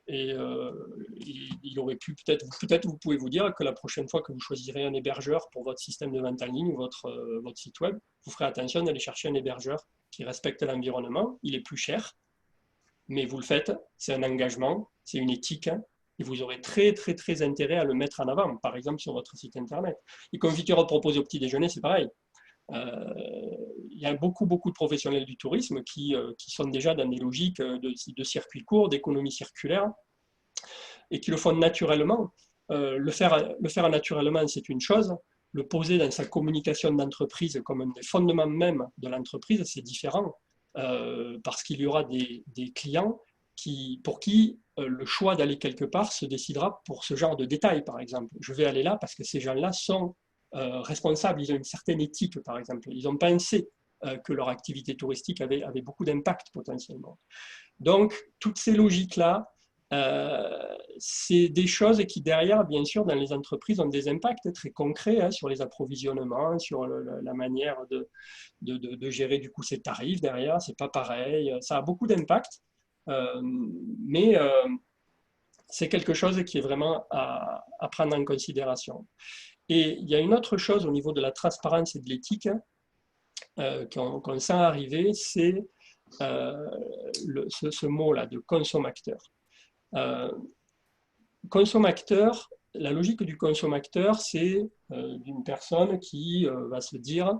Il aurait pu, peut-être vous pouvez vous dire que la prochaine fois que vous choisirez un hébergeur pour votre système de vente en ligne ou votre site web, vous ferez attention d'aller chercher un hébergeur qui respecte l'environnement. Il est plus cher, mais vous le faites, c'est un engagement, c'est une éthique, et vous aurez très intérêt à le mettre en avant, par exemple sur votre site internet. Les confitures proposées au petit déjeuner, c'est pareil. Il y a beaucoup de professionnels du tourisme qui sont déjà dans des logiques de circuits courts, d'économie circulaire, et qui le font naturellement. Le faire naturellement, c'est une chose. Le poser dans sa communication d'entreprise comme un des fondements même de l'entreprise, c'est différent. Parce qu'il y aura des clients pour qui le choix d'aller quelque part se décidera pour ce genre de détails, par exemple. Je vais aller là parce que ces gens-là sont responsables, ils ont une certaine éthique, par exemple. Ils ont pensé que leur activité touristique avait beaucoup d'impact potentiellement. Donc, toutes ces logiques-là, c'est des choses qui, derrière, bien sûr, dans les entreprises, ont des impacts très concrets hein, sur les approvisionnements, sur la manière de gérer du coup ces tarifs derrière. C'est pas pareil. Ça a beaucoup d'impact, mais c'est quelque chose qui est vraiment à prendre en considération. Et il y a une autre chose au niveau de la transparence et de l'éthique qu'on sent arriver, c'est ce mot-là de consommateur. Consommateur, la logique du consommateur, c'est d'une personne qui va se dire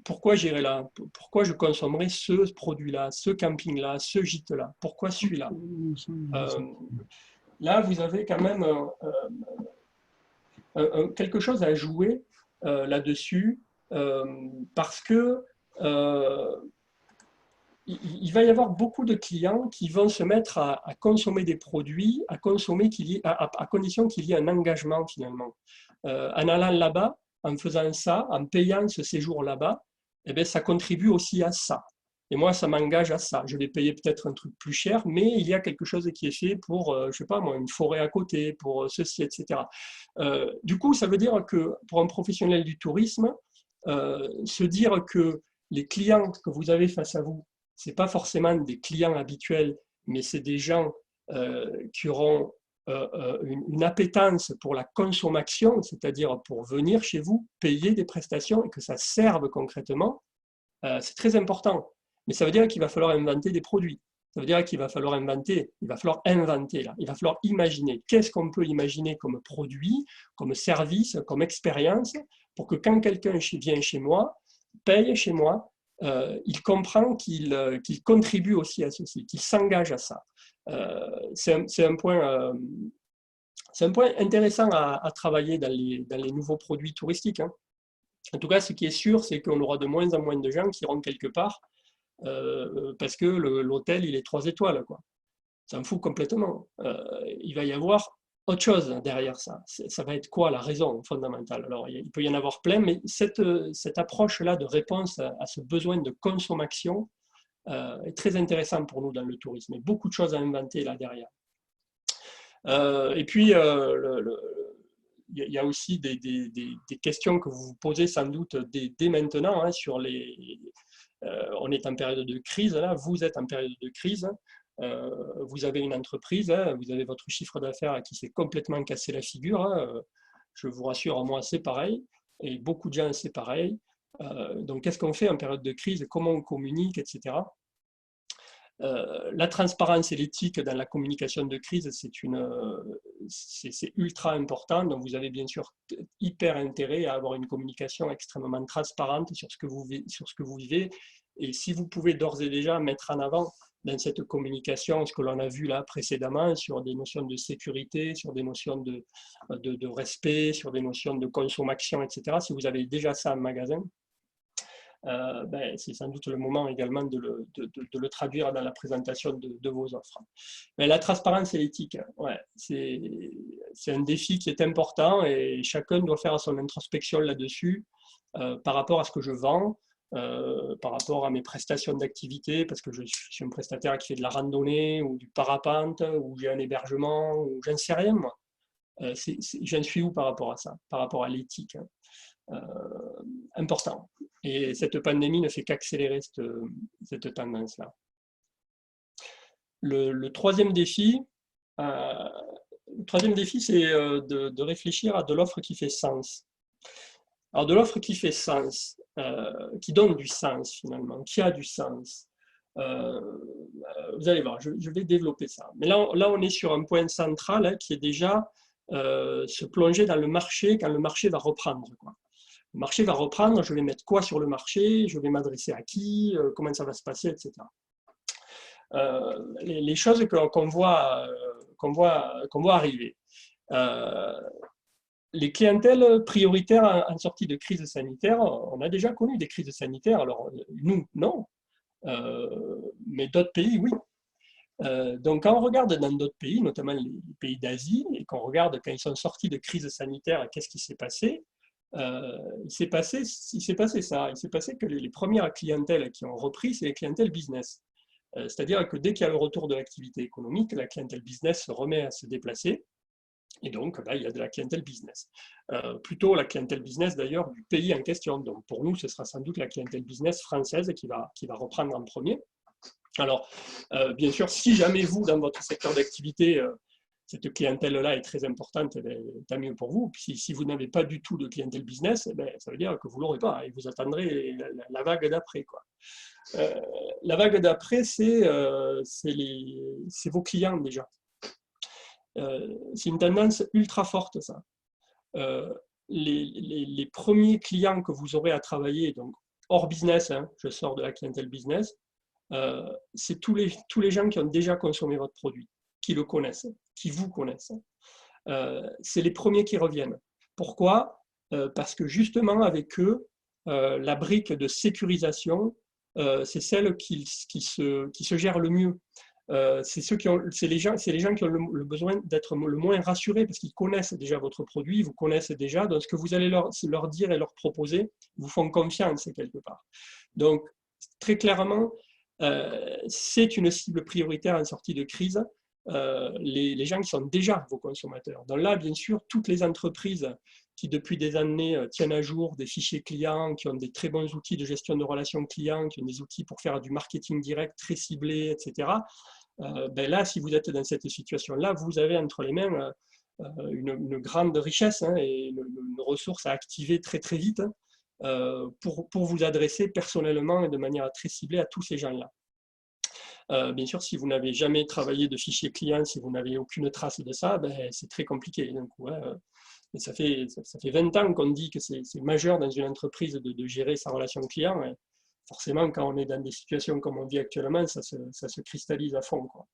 pourquoi j'irai là, pourquoi je consommerai ce produit-là, ce camping-là, ce gîte-là, pourquoi celui-là. Là, vous avez quand même quelque chose à jouer là-dessus parce que il va y avoir beaucoup de clients qui vont se mettre à consommer des produits, à condition qu'il y ait un engagement finalement. En allant là-bas, en faisant ça, en payant ce séjour là-bas, eh bien, ça contribue aussi à ça. Et moi, ça m'engage à ça. Je vais payer peut-être un truc plus cher, mais il y a quelque chose qui est fait pour, je sais pas moi, une forêt à côté, pour ceci, etc. Du coup, ça veut dire que pour un professionnel du tourisme, se dire que les clients que vous avez face à vous, ce n'est pas forcément des clients habituels, mais c'est des gens qui auront une appétence pour la consommation, c'est-à-dire pour venir chez vous, payer des prestations et que ça serve concrètement, c'est très important. Mais ça veut dire qu'il va falloir inventer des produits. Ça veut dire qu'il va falloir inventer là. Il va falloir imaginer. Qu'est-ce qu'on peut imaginer comme produit, comme service, comme expérience, pour que quand quelqu'un vient chez moi, paye chez moi, il comprend qu'il contribue aussi à ceci, qu'il s'engage à ça. C'est un point intéressant à travailler dans les nouveaux produits touristiques. Hein. En tout cas, ce qui est sûr, c'est qu'on aura de moins en moins de gens qui iront quelque part parce que l'hôtel, il est 3 étoiles. Quoi. Ça me fout complètement. Il va y avoir autre chose derrière ça. Ça va être quoi la raison fondamentale? Alors, il peut y en avoir plein, mais cette approche-là de réponse à ce besoin de consommation est très intéressante pour nous dans le tourisme. Il y a beaucoup de choses à inventer là derrière. Et puis, il y a aussi des questions que vous vous posez sans doute dès maintenant hein, sur on est en période de crise, là, vous êtes en période de crise. Vous avez une entreprise, hein, vous avez votre chiffre d'affaires qui s'est complètement cassé la figure. Hein, Je vous rassure, moi, c'est pareil. Et beaucoup de gens, c'est pareil. Donc, qu'est-ce qu'on fait en période de crise? Comment on communique, etc. La transparence et l'éthique dans la communication de crise, c'est ultra important. Donc, vous avez bien sûr hyper intérêt à avoir une communication extrêmement transparente sur ce que vous vivez. Et si vous pouvez d'ores et déjà mettre en avant dans cette communication ce que l'on a vu là précédemment sur des notions de sécurité, sur des notions de respect, sur des notions de consommation, etc. Si vous avez déjà ça en magasin, c'est sans doute le moment également de le traduire dans la présentation de vos offres. Mais la transparence et l'éthique, ouais, c'est un défi qui est important et chacun doit faire son introspection là-dessus par rapport à ce que je vends, par rapport à mes prestations d'activité, parce que je suis un prestataire qui fait de la randonnée ou du parapente, ou j'ai un hébergement, ou j'en sais rien moi. J'en suis où par rapport à ça, par rapport à l'éthique, important. Et cette pandémie ne fait qu'accélérer cette tendance-là. Le troisième défi, c'est de réfléchir à de l'offre qui fait sens. Alors, de l'offre qui fait sens, qui donne du sens finalement, qui a du sens. Vous allez voir, je vais développer ça. Mais là, on est sur un point central qui est déjà se plonger dans le marché quand le marché va reprendre, quoi. Le marché va reprendre, je vais mettre quoi sur le marché, je vais m'adresser à qui, comment ça va se passer, etc. Les choses qu'on voit arriver. Les clientèles prioritaires en sortie de crise sanitaire, on a déjà connu des crises sanitaires, alors nous, non, mais d'autres pays, oui. Donc quand on regarde dans d'autres pays, notamment les pays d'Asie, et qu'on regarde quand ils sont sortis de crise sanitaire, qu'est-ce qui s'est passé? Il s'est passé ça. Il s'est passé que les premières clientèles qui ont repris, c'est les clientèles business. C'est-à-dire que dès qu'il y a le retour de l'activité économique, la clientèle business se remet à se déplacer. Et donc, il y a de la clientèle business. Plutôt la clientèle business, d'ailleurs, du pays en question. Donc, pour nous, ce sera sans doute la clientèle business française qui va reprendre en premier. Alors, bien sûr, si jamais vous, dans votre secteur d'activité, cette clientèle-là est très importante, tant mieux pour vous. Puis si vous n'avez pas du tout de clientèle business, ça veut dire que vous ne l'aurez pas et vous attendrez la vague d'après. La vague d'après, c'est vos clients déjà. C'est une tendance ultra forte, ça. Les premiers clients que vous aurez à travailler, donc hors business, je sors de la clientèle business, c'est tous les gens qui ont déjà consommé votre produit, qui le connaissent, qui vous connaissent. C'est les premiers qui reviennent. Pourquoi? Parce que justement, avec eux, la brique de sécurisation, c'est celle qui se gère le mieux. C'est les gens qui ont le besoin d'être le moins rassurés parce qu'ils connaissent déjà votre produit, vous connaissent déjà, donc ce que vous allez leur dire et leur proposer, vous font confiance quelque part. Donc, très clairement, c'est une cible prioritaire en sortie de crise, les gens qui sont déjà vos consommateurs. Donc là, bien sûr, toutes les entreprises qui depuis des années tiennent à jour des fichiers clients, qui ont des très bons outils de gestion de relations clients, qui ont des outils pour faire du marketing direct très ciblé, etc. Là, si vous êtes dans cette situation-là, vous avez entre les mains une grande richesse et une ressource à activer très très vite pour vous adresser personnellement et de manière très ciblée à tous ces gens-là. Bien sûr, si vous n'avez jamais travaillé de fichier client, si vous n'avez aucune trace de ça, c'est très compliqué. Donc, et ça fait 20 ans qu'on dit que c'est majeur dans une entreprise de gérer sa relation client. Et forcément, quand on est dans des situations comme on vit actuellement, ça se cristallise à fond, quoi.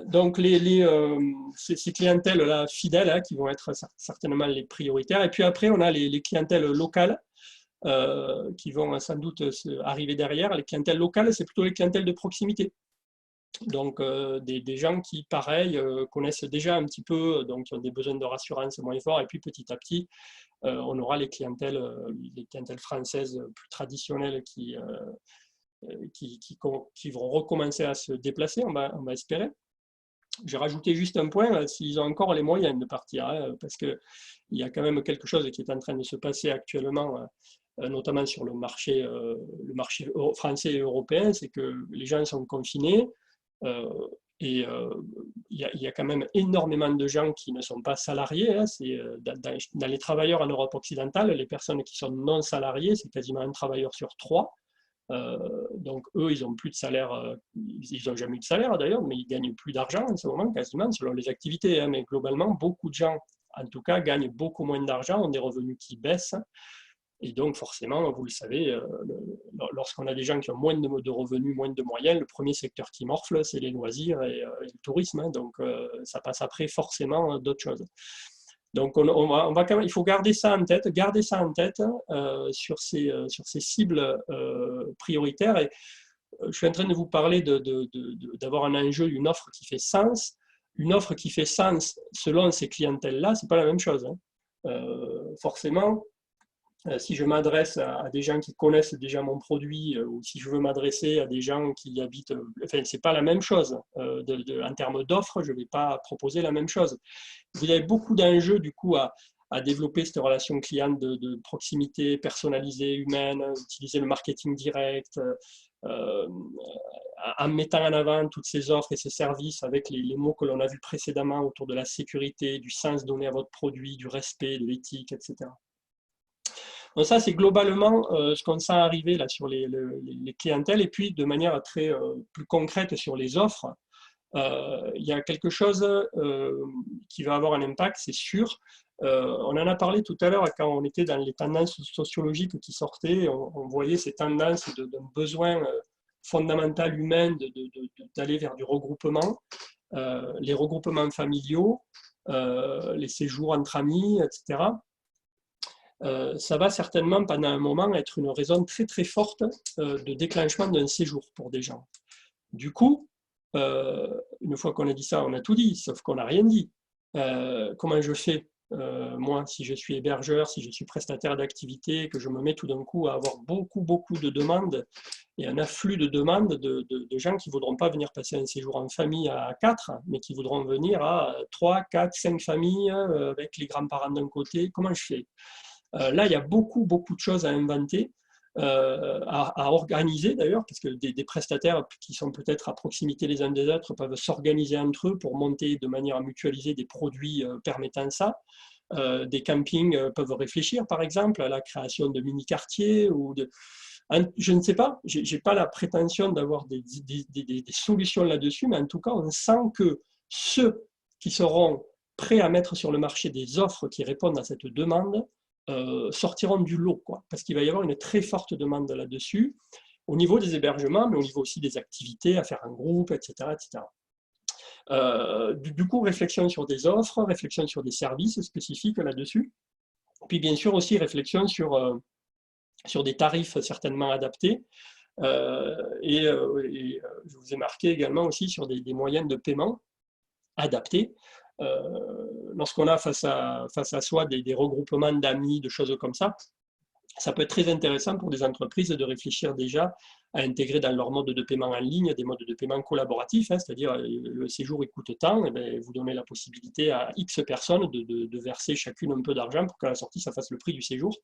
Donc, ces clientèles-là fidèles qui vont être certainement les prioritaires. Et puis après, on a les clientèles locales qui vont sans doute arriver derrière. Les clientèles locales, c'est plutôt les clientèles de proximité. Donc, des gens qui, pareil, connaissent déjà un petit peu, donc qui ont des besoins de rassurance moins forts. Et puis, petit à petit, on aura les clientèles françaises plus traditionnelles qui vont recommencer à se déplacer, on va espérer. J'ai rajouté juste un point, s'ils ont encore les moyens de partir, parce qu'il y a quand même quelque chose qui est en train de se passer actuellement, notamment sur le marché français et européen, c'est que les gens sont confinés, Et il y a quand même énormément de gens qui ne sont pas salariés. Hein. Dans les travailleurs en Europe occidentale, les personnes qui sont non salariées, c'est quasiment un travailleur sur trois. Donc eux, ils n'ont plus de salaire, ils n'ont jamais eu de salaire d'ailleurs, mais ils gagnent plus d'argent en ce moment, quasiment, selon les activités. Hein. Mais globalement, beaucoup de gens, en tout cas, gagnent beaucoup moins d'argent, ont des revenus qui baissent. Et donc, forcément, vous le savez, lorsqu'on a des gens qui ont moins de revenus, moins de moyens, le premier secteur qui morfle, c'est les loisirs et le tourisme. Hein. Donc, ça passe après forcément d'autres choses. Donc, quand même, il faut garder ça en tête, sur ces cibles prioritaires. Et je suis en train de vous parler d'avoir un enjeu, une offre qui fait sens. Une offre qui fait sens selon ces clientèles-là, ce n'est pas la même chose. Hein. Forcément, si je m'adresse à des gens qui connaissent déjà mon produit ou si je veux m'adresser à des gens qui habitent, enfin, ce n'est pas la même chose. En termes d'offres, je ne vais pas proposer la même chose. Vous avez beaucoup d'enjeux du coup à développer cette relation client de proximité personnalisée, humaine, utiliser le marketing direct, en mettant en avant toutes ces offres et ces services avec les mots que l'on a vus précédemment autour de la sécurité, du sens donné à votre produit, du respect, de l'éthique, etc. Donc ça, c'est globalement ce qu'on sent arriver là sur les clientèles. Et puis, de manière très plus concrète sur les offres, il y a quelque chose qui va avoir un impact, c'est sûr. On en a parlé tout à l'heure quand on était dans les tendances sociologiques qui sortaient. On voyait ces tendances d'un besoin fondamental humain d'aller vers du regroupement, les regroupements familiaux, les séjours entre amis, etc. Ça va certainement pendant un moment être une raison très très forte de déclenchement d'un séjour pour des gens. Du coup, une fois qu'on a dit ça, on a tout dit, sauf qu'on n'a rien dit. Comment je fais, moi, si je suis hébergeur, si je suis prestataire d'activité, que je me mets tout d'un coup à avoir beaucoup de demandes et un afflux de demandes de gens qui ne voudront pas venir passer un séjour en famille à 4, mais qui voudront venir à 3, 4, 5 familles avec les grands-parents d'un côté. Comment je fais ? Là, il y a beaucoup de choses à inventer, à organiser d'ailleurs, parce que des prestataires qui sont peut-être à proximité les uns des autres peuvent s'organiser entre eux pour monter de manière à mutualiser des produits permettant ça. Des campings peuvent réfléchir, par exemple, à la création de mini-quartiers ou je ne sais pas, je n'ai pas la prétention d'avoir des solutions là-dessus, mais en tout cas, on sent que ceux qui seront prêts à mettre sur le marché des offres qui répondent à cette demande sortiront du lot, quoi, parce qu'il va y avoir une très forte demande là-dessus, au niveau des hébergements, mais au niveau aussi des activités à faire en groupe, etc. etc. Du coup, réflexion sur des offres, réflexion sur des services spécifiques là-dessus, puis bien sûr aussi réflexion sur des tarifs certainement adaptés, et je vous ai marqué également aussi sur des moyens de paiement adaptés. Lorsqu'on a face à soi des regroupements d'amis, de choses comme ça peut être très intéressant pour des entreprises de réfléchir déjà à intégrer dans leur mode de paiement en ligne des modes de paiement collaboratifs, hein, c'est-à-dire le séjour il coûte tant, et bien, vous donnez la possibilité à X personnes de verser chacune un peu d'argent pour qu'à la sortie ça fasse le prix du séjour.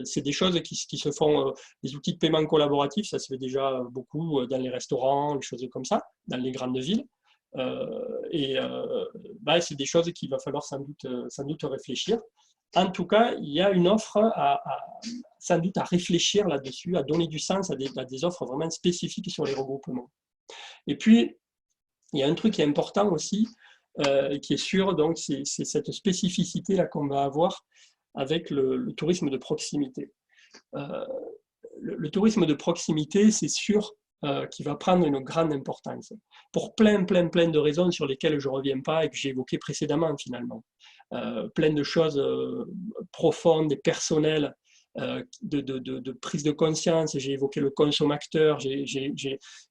C'est des choses qui se font, des outils de paiement collaboratif, ça se fait déjà beaucoup dans les restaurants, les choses comme ça, dans les grandes villes. C'est des choses qu'il va falloir sans doute réfléchir. En tout cas, il y a une offre sans doute à réfléchir là-dessus, à donner du sens à des offres vraiment spécifiques sur les regroupements. Et puis, il y a un truc qui est important aussi, qui est sûr, donc c'est cette spécificité-là qu'on va avoir avec le tourisme de proximité. Le tourisme de proximité, c'est sûr qui va prendre une grande importance, pour plein de raisons sur lesquelles je ne reviens pas et que j'ai évoquées précédemment finalement. Plein de choses profondes et personnelles, de prise de conscience. J'ai évoqué le consommateur, j'ai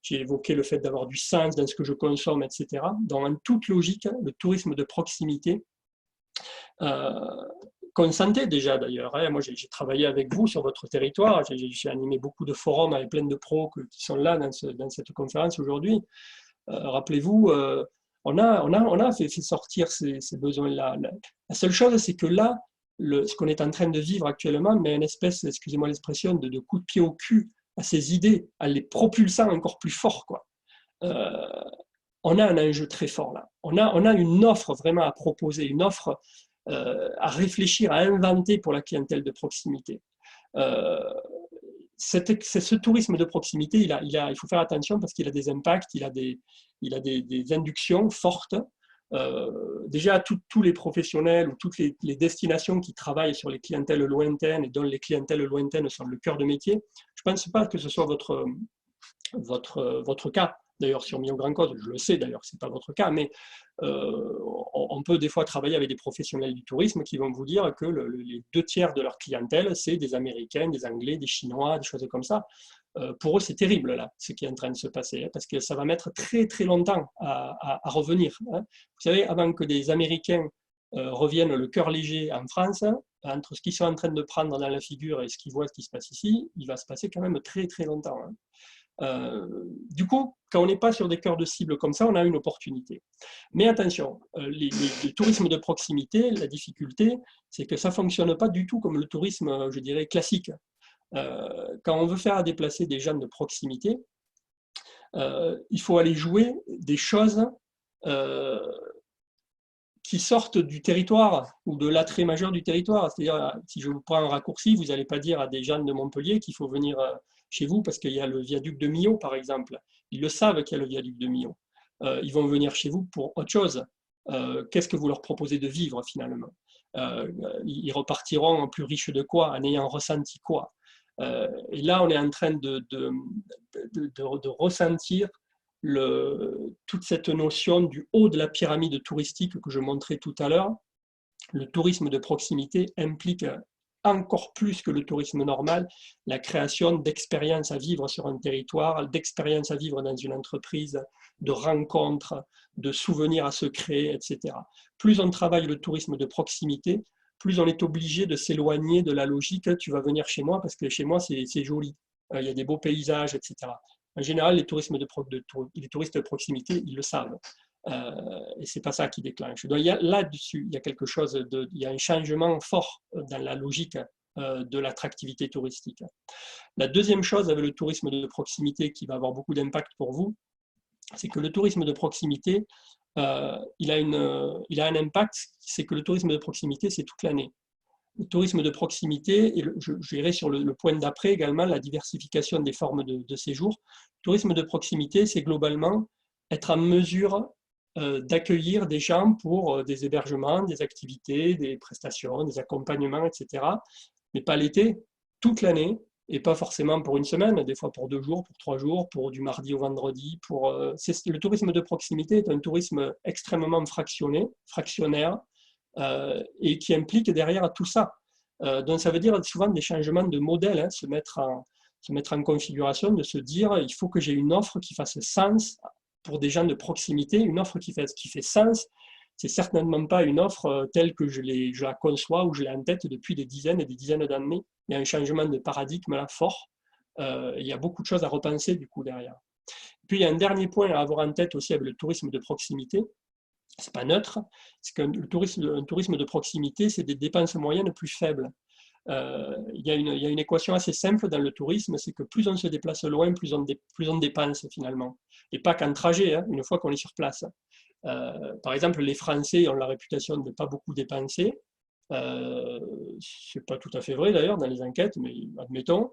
évoqué le fait d'avoir du sens dans ce que je consomme, etc. Dans toute logique, le tourisme de proximité, qu'on sentait déjà d'ailleurs. Hein. Moi, j'ai travaillé avec vous sur votre territoire, j'ai animé beaucoup de forums avec plein de pros qui sont là dans cette conférence aujourd'hui. Rappelez-vous, on a fait sortir ces besoins-là. La seule chose, c'est que là, ce qu'on est en train de vivre actuellement, met une espèce, excusez-moi l'expression, de coup de pied au cul à ces idées, en les propulsant encore plus fort, quoi. on a un enjeu très fort là. On a une offre vraiment à proposer, une offre à réfléchir, à inventer pour la clientèle de proximité. Ce tourisme de proximité, il faut faire attention parce qu'il a des impacts, il a des inductions fortes. Déjà, tous les professionnels ou toutes les destinations qui travaillent sur les clientèles lointaines et dont les clientèles lointaines sont le cœur de métier, je ne pense pas que ce soit votre cas. D'ailleurs, sur Mio Grand Cause, je le sais d'ailleurs, ce n'est pas votre cas, mais on peut des fois travailler avec des professionnels du tourisme qui vont vous dire que les 2 tiers de leur clientèle, c'est des Américains, des Anglais, des Chinois, des choses comme ça. Pour eux, c'est terrible là, ce qui est en train de se passer, hein, parce que ça va mettre très très longtemps à revenir. Hein. Vous savez, avant que des Américains reviennent le cœur léger en France, entre ce qu'ils sont en train de prendre dans la figure et ce qu'ils voient, ce qui se passe ici, il va se passer quand même très très longtemps. Hein. Du coup, quand on n'est pas sur des cœurs de cible comme ça, on a une opportunité. Mais attention, le tourisme de proximité, la difficulté, c'est que ça ne fonctionne pas du tout comme le tourisme, je dirais, classique. Quand on veut faire déplacer des gens de proximité, il faut aller jouer des choses qui sortent du territoire ou de l'attrait majeur du territoire. C'est-à-dire, si je vous prends un raccourci, vous n'allez pas dire à des gens de Montpellier qu'il faut venir chez vous parce qu'il y a le viaduc de Millau, par exemple. Ils le savent qu'il y a le viaduc de Millau. Ils vont venir chez vous pour autre chose. Qu'est-ce que vous leur proposez de vivre finalement? Ils repartiront plus riches de quoi? En ayant ressenti quoi? Et là, on est en train de ressentir toute cette notion du haut de la pyramide touristique que je montrais tout à l'heure. Le tourisme de proximité implique encore plus que le tourisme normal la création d'expériences à vivre sur un territoire, d'expériences à vivre dans une entreprise, de rencontres, de souvenirs à se créer, etc. Plus on travaille le tourisme de proximité, plus on est obligé de s'éloigner de la logique « tu vas venir chez moi parce que chez moi c'est joli, il y a des beaux paysages, etc. » En général, les touristes de proximité, ils le savent. Et ce n'est pas ça qui déclenche. Donc, là-dessus, il y a quelque chose, il y a un changement fort dans la logique de l'attractivité touristique. La deuxième chose avec le tourisme de proximité qui va avoir beaucoup d'impact pour vous, c'est que le tourisme de proximité, il a un impact, c'est que le tourisme de proximité, c'est toute l'année. Le tourisme de proximité, et j'irai sur le point d'après également, la diversification des formes de séjour. Le tourisme de proximité, c'est globalement être en mesure d'accueillir des gens pour des hébergements, des activités, des prestations, des accompagnements, etc. Mais pas l'été, toute l'année, et pas forcément pour une semaine, des fois pour 2 jours, pour 3 jours, pour du mardi au vendredi. Le tourisme de proximité est un tourisme extrêmement fractionnaire, et qui implique derrière tout ça. Donc ça veut dire souvent des changements de modèle, hein, se mettre en configuration, de se dire il faut que j'ai une offre qui fasse sens pour des gens de proximité, une offre qui fait sens. C'est certainement pas une offre telle que je la conçois ou je l'ai en tête depuis des dizaines et des dizaines d'années. Il y a un changement de paradigme là fort. Il y a beaucoup de choses à repenser du coup derrière. Puis il y a un dernier point à avoir en tête aussi avec le tourisme de proximité. C'est pas neutre, c'est qu'un tourisme de proximité, c'est des dépenses moyennes plus faibles. Il y a une équation assez simple dans le tourisme, c'est que plus on se déplace loin, plus on dépense finalement. Et pas qu'en trajet, hein, une fois qu'on est sur place. Par exemple, les Français ont la réputation de ne pas beaucoup dépenser. C'est pas tout à fait vrai d'ailleurs dans les enquêtes, mais admettons.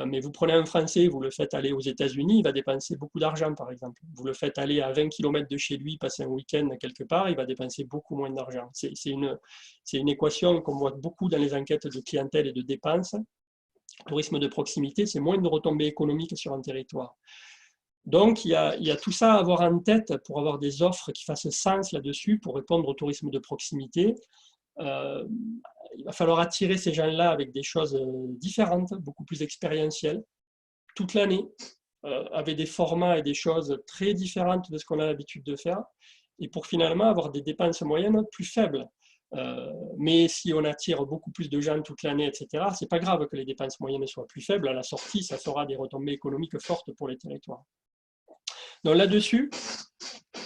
Mais vous prenez un Français, vous le faites aller aux États-Unis, il va dépenser beaucoup d'argent par exemple. Vous le faites aller à 20 km de chez lui, passer un week-end quelque part, il va dépenser beaucoup moins d'argent. C'est une équation qu'on voit beaucoup dans les enquêtes de clientèle et de dépenses. Le tourisme de proximité, c'est moins de retombées économiques sur un territoire. Donc, il y a tout ça à avoir en tête pour avoir des offres qui fassent sens là-dessus, pour répondre au tourisme de proximité. Il va falloir attirer ces gens-là avec des choses différentes, beaucoup plus expérientielles, toute l'année, avec des formats et des choses très différentes de ce qu'on a l'habitude de faire, et pour finalement avoir des dépenses moyennes plus faibles. Mais si on attire beaucoup plus de gens toute l'année, etc., c'est pas grave que les dépenses moyennes soient plus faibles. À la sortie, ça fera des retombées économiques fortes pour les territoires. Donc là-dessus,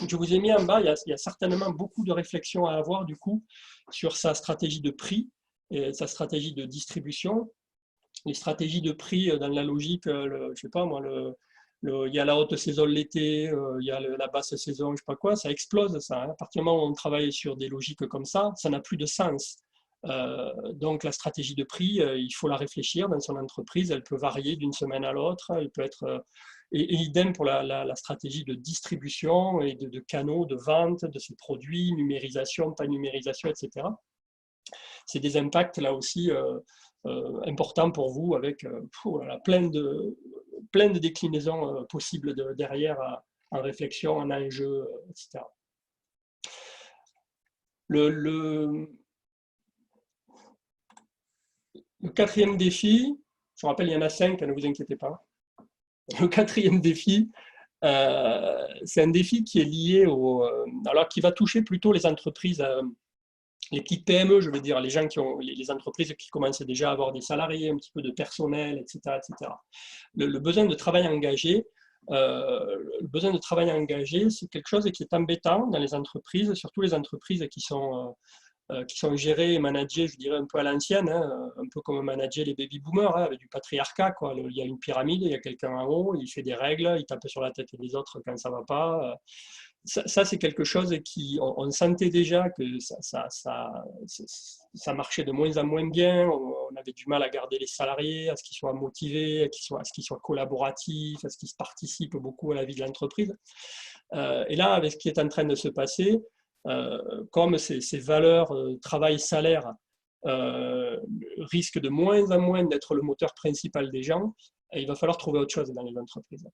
je vous ai mis en bas, il y a certainement beaucoup de réflexions à avoir du coup sur sa stratégie de prix et sa stratégie de distribution. Les stratégies de prix dans la logique, je sais pas moi, il y a la haute saison l'été, il y a la basse saison, je ne sais pas quoi, ça explose ça. Hein. À partir du moment où on travaille sur des logiques comme ça n'a plus de sens. Donc la stratégie de prix, il faut la réfléchir dans son entreprise, elle peut varier d'une semaine à l'autre, elle peut être... et idem pour la stratégie de distribution et de canaux de vente de ces produits, numérisation, pas numérisation, etc. C'est des impacts là aussi importants pour vous avec plein de déclinaisons possibles derrière en réflexion, en enjeu, etc. Le quatrième défi, je vous rappelle, il y en a 5, ne vous inquiétez pas. Le quatrième défi, c'est un défi qui est lié alors qui va toucher plutôt les entreprises, les petites PME, je veux dire, les gens qui ont les entreprises qui commencent déjà à avoir des salariés, un petit peu de personnel, etc., etc. Le besoin de travail engagé, c'est quelque chose qui est embêtant dans les entreprises, surtout les entreprises qui sont gérées et managées, je dirais, un peu à l'ancienne, hein, un peu comme manager les baby-boomers, hein, avec du patriarcat. Quoi. Il y a une pyramide, il y a quelqu'un en haut, il fait des règles, il tape sur la tête des autres quand ça ne va pas. Ça c'est quelque chose qui, on sentait déjà que ça marchait de moins en moins bien, on avait du mal à garder les salariés, à ce qu'ils soient motivés, à ce qu'ils soient collaboratifs, à ce qu'ils participent beaucoup à la vie de l'entreprise. Et là, avec ce qui est en train de se passer, comme ces valeurs travail-salaire risquent de moins en moins d'être le moteur principal des gens, il va falloir trouver autre chose dans les entreprises.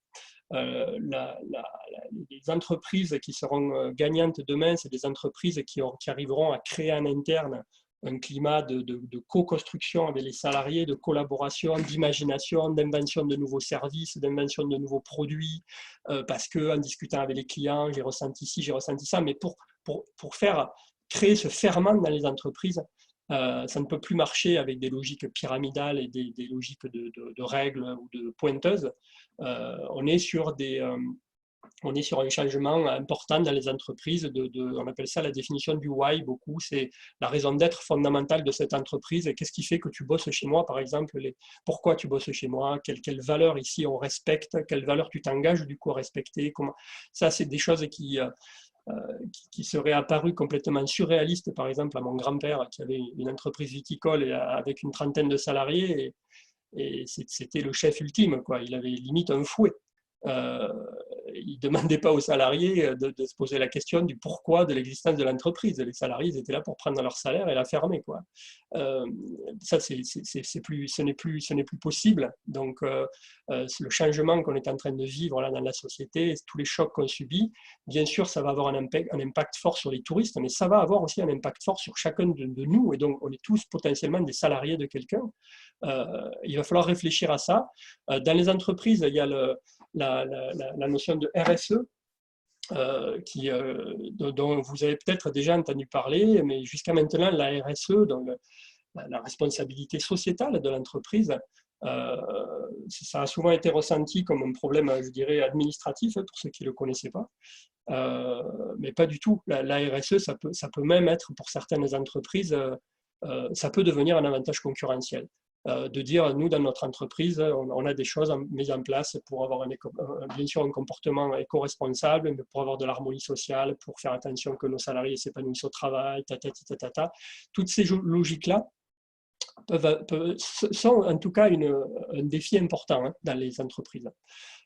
Les entreprises qui seront gagnantes demain, c'est des entreprises qui arriveront à créer en interne un climat de co-construction avec les salariés, de collaboration, d'imagination, d'invention de nouveaux services, d'invention de nouveaux produits, parce qu'en discutant avec les clients, j'ai ressenti ci, j'ai ressenti ça, mais pour faire créer ce ferment dans les entreprises, ça ne peut plus marcher avec des logiques pyramidales et des logiques de règles ou de pointeuses. On est sur un changement important dans les entreprises. On appelle ça la définition du why beaucoup. C'est la raison d'être fondamentale de cette entreprise. Qu'est-ce qui fait que tu bosses chez moi, par exemple, pourquoi tu bosses chez moi, quelles valeurs ici on respecte, quelles valeurs tu t'engages du coup à respecter. Ça, c'est des choses qui serait apparu complètement surréaliste, par exemple, à mon grand-père qui avait une entreprise viticole avec une trentaine de salariés et c'était le chef ultime, quoi. Il avait limite un fouet. Il ne demandait pas aux salariés de se poser la question du pourquoi de l'existence de l'entreprise. Les salariés étaient là pour prendre leur salaire et la fermer, quoi. Ça, ce n'est plus possible. Donc, le changement qu'on est en train de vivre là dans la société, tous les chocs qu'on subit, bien sûr, ça va avoir un impact fort sur les touristes, mais ça va avoir aussi un impact fort sur chacun de nous. Et donc, on est tous potentiellement des salariés de quelqu'un. Il va falloir réfléchir à ça. Dans les entreprises, il y a la notion de RSE, dont vous avez peut-être déjà entendu parler, mais jusqu'à maintenant, la RSE, donc la responsabilité sociétale de l'entreprise, ça a souvent été ressenti comme un problème, je dirais, administratif, pour ceux qui ne le connaissaient pas. Mais pas du tout. La RSE, ça peut même être, pour certaines entreprises, ça peut devenir un avantage concurrentiel. De dire, nous, dans notre entreprise, on a des choses mises en place pour avoir bien sûr un comportement éco-responsable, mais pour avoir de l'harmonie sociale, pour faire attention que nos salariés s'épanouissent au travail, Toutes ces logiques-là sont en tout cas un défi important dans les entreprises.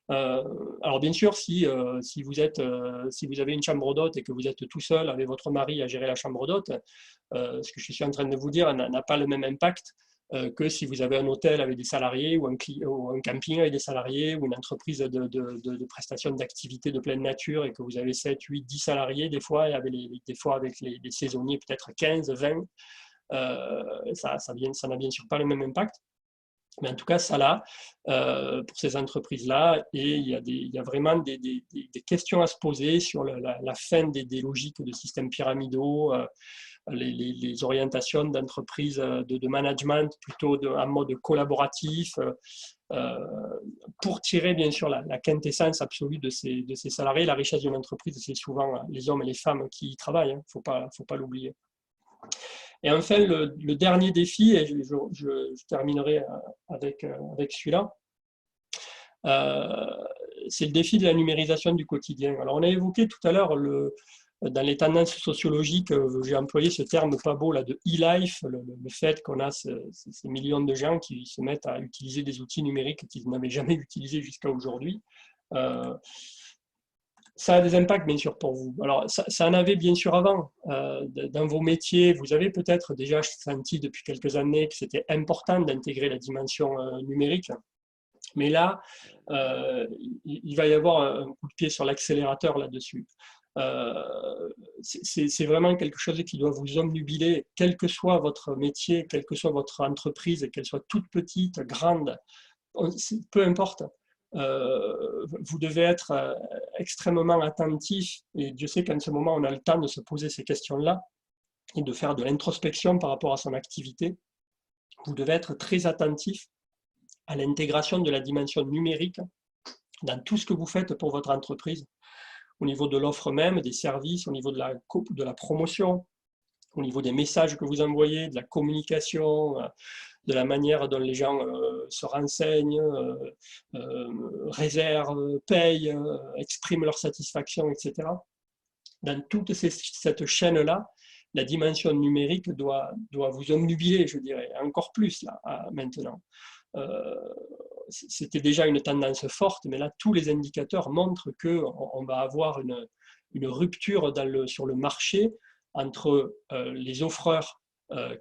Alors bien sûr, si vous avez une chambre d'hôte et que vous êtes tout seul avec votre mari à gérer la chambre d'hôte, ce que je suis en train de vous dire n'a pas le même impact que si vous avez un hôtel avec des salariés ou un camping avec des salariés ou une entreprise de prestation d'activités de pleine nature et que vous avez 7, 8, 10 salariés des fois, et des fois avec les saisonniers peut-être 15, 20, ça n'a bien sûr pas le même impact. Mais en tout cas, ça là, pour ces entreprises-là, et il y a vraiment des questions à se poser sur la fin des logiques de systèmes pyramidaux, les orientations d'entreprises de management plutôt en mode collaboratif, pour tirer bien sûr la quintessence absolue de ces salariés. La richesse d'une entreprise, c'est souvent les hommes et les femmes qui y travaillent, il faut pas l'oublier. Et enfin, le dernier défi, et je terminerai avec celui-là, c'est le défi de la numérisation du quotidien. Alors, on a évoqué tout à l'heure, dans les tendances sociologiques, j'ai employé ce terme pas beau là, de e-life, le fait qu'on a ces millions de gens qui se mettent à utiliser des outils numériques qu'ils n'avaient jamais utilisés jusqu'à aujourd'hui. Ça a des impacts, bien sûr, pour vous. Alors, ça en avait, bien sûr, avant. Dans vos métiers, vous avez peut-être déjà senti depuis quelques années que c'était important d'intégrer la dimension numérique. Mais là, il va y avoir un coup de pied sur l'accélérateur là-dessus. C'est vraiment quelque chose qui doit vous obnubiler, quel que soit votre métier, quelle que soit votre entreprise, qu'elle soit toute petite, grande, peu importe. Vous devez être extrêmement attentif, et Dieu sait qu'en ce moment on a le temps de se poser ces questions-là et de faire de l'introspection par rapport à son activité. Vous devez être très attentif à l'intégration de la dimension numérique dans tout ce que vous faites pour votre entreprise, au niveau de l'offre même, des services, au niveau de la promotion, au niveau des messages que vous envoyez, de la communication, de la manière dont les gens se renseignent, réservent, payent, expriment leur satisfaction, etc. Dans toute cette chaîne-là, la dimension numérique doit vous obnubiler, je dirais, encore plus là, maintenant. C'était déjà une tendance forte, mais là, tous les indicateurs montrent qu'on va avoir une rupture sur le marché entre les offreurs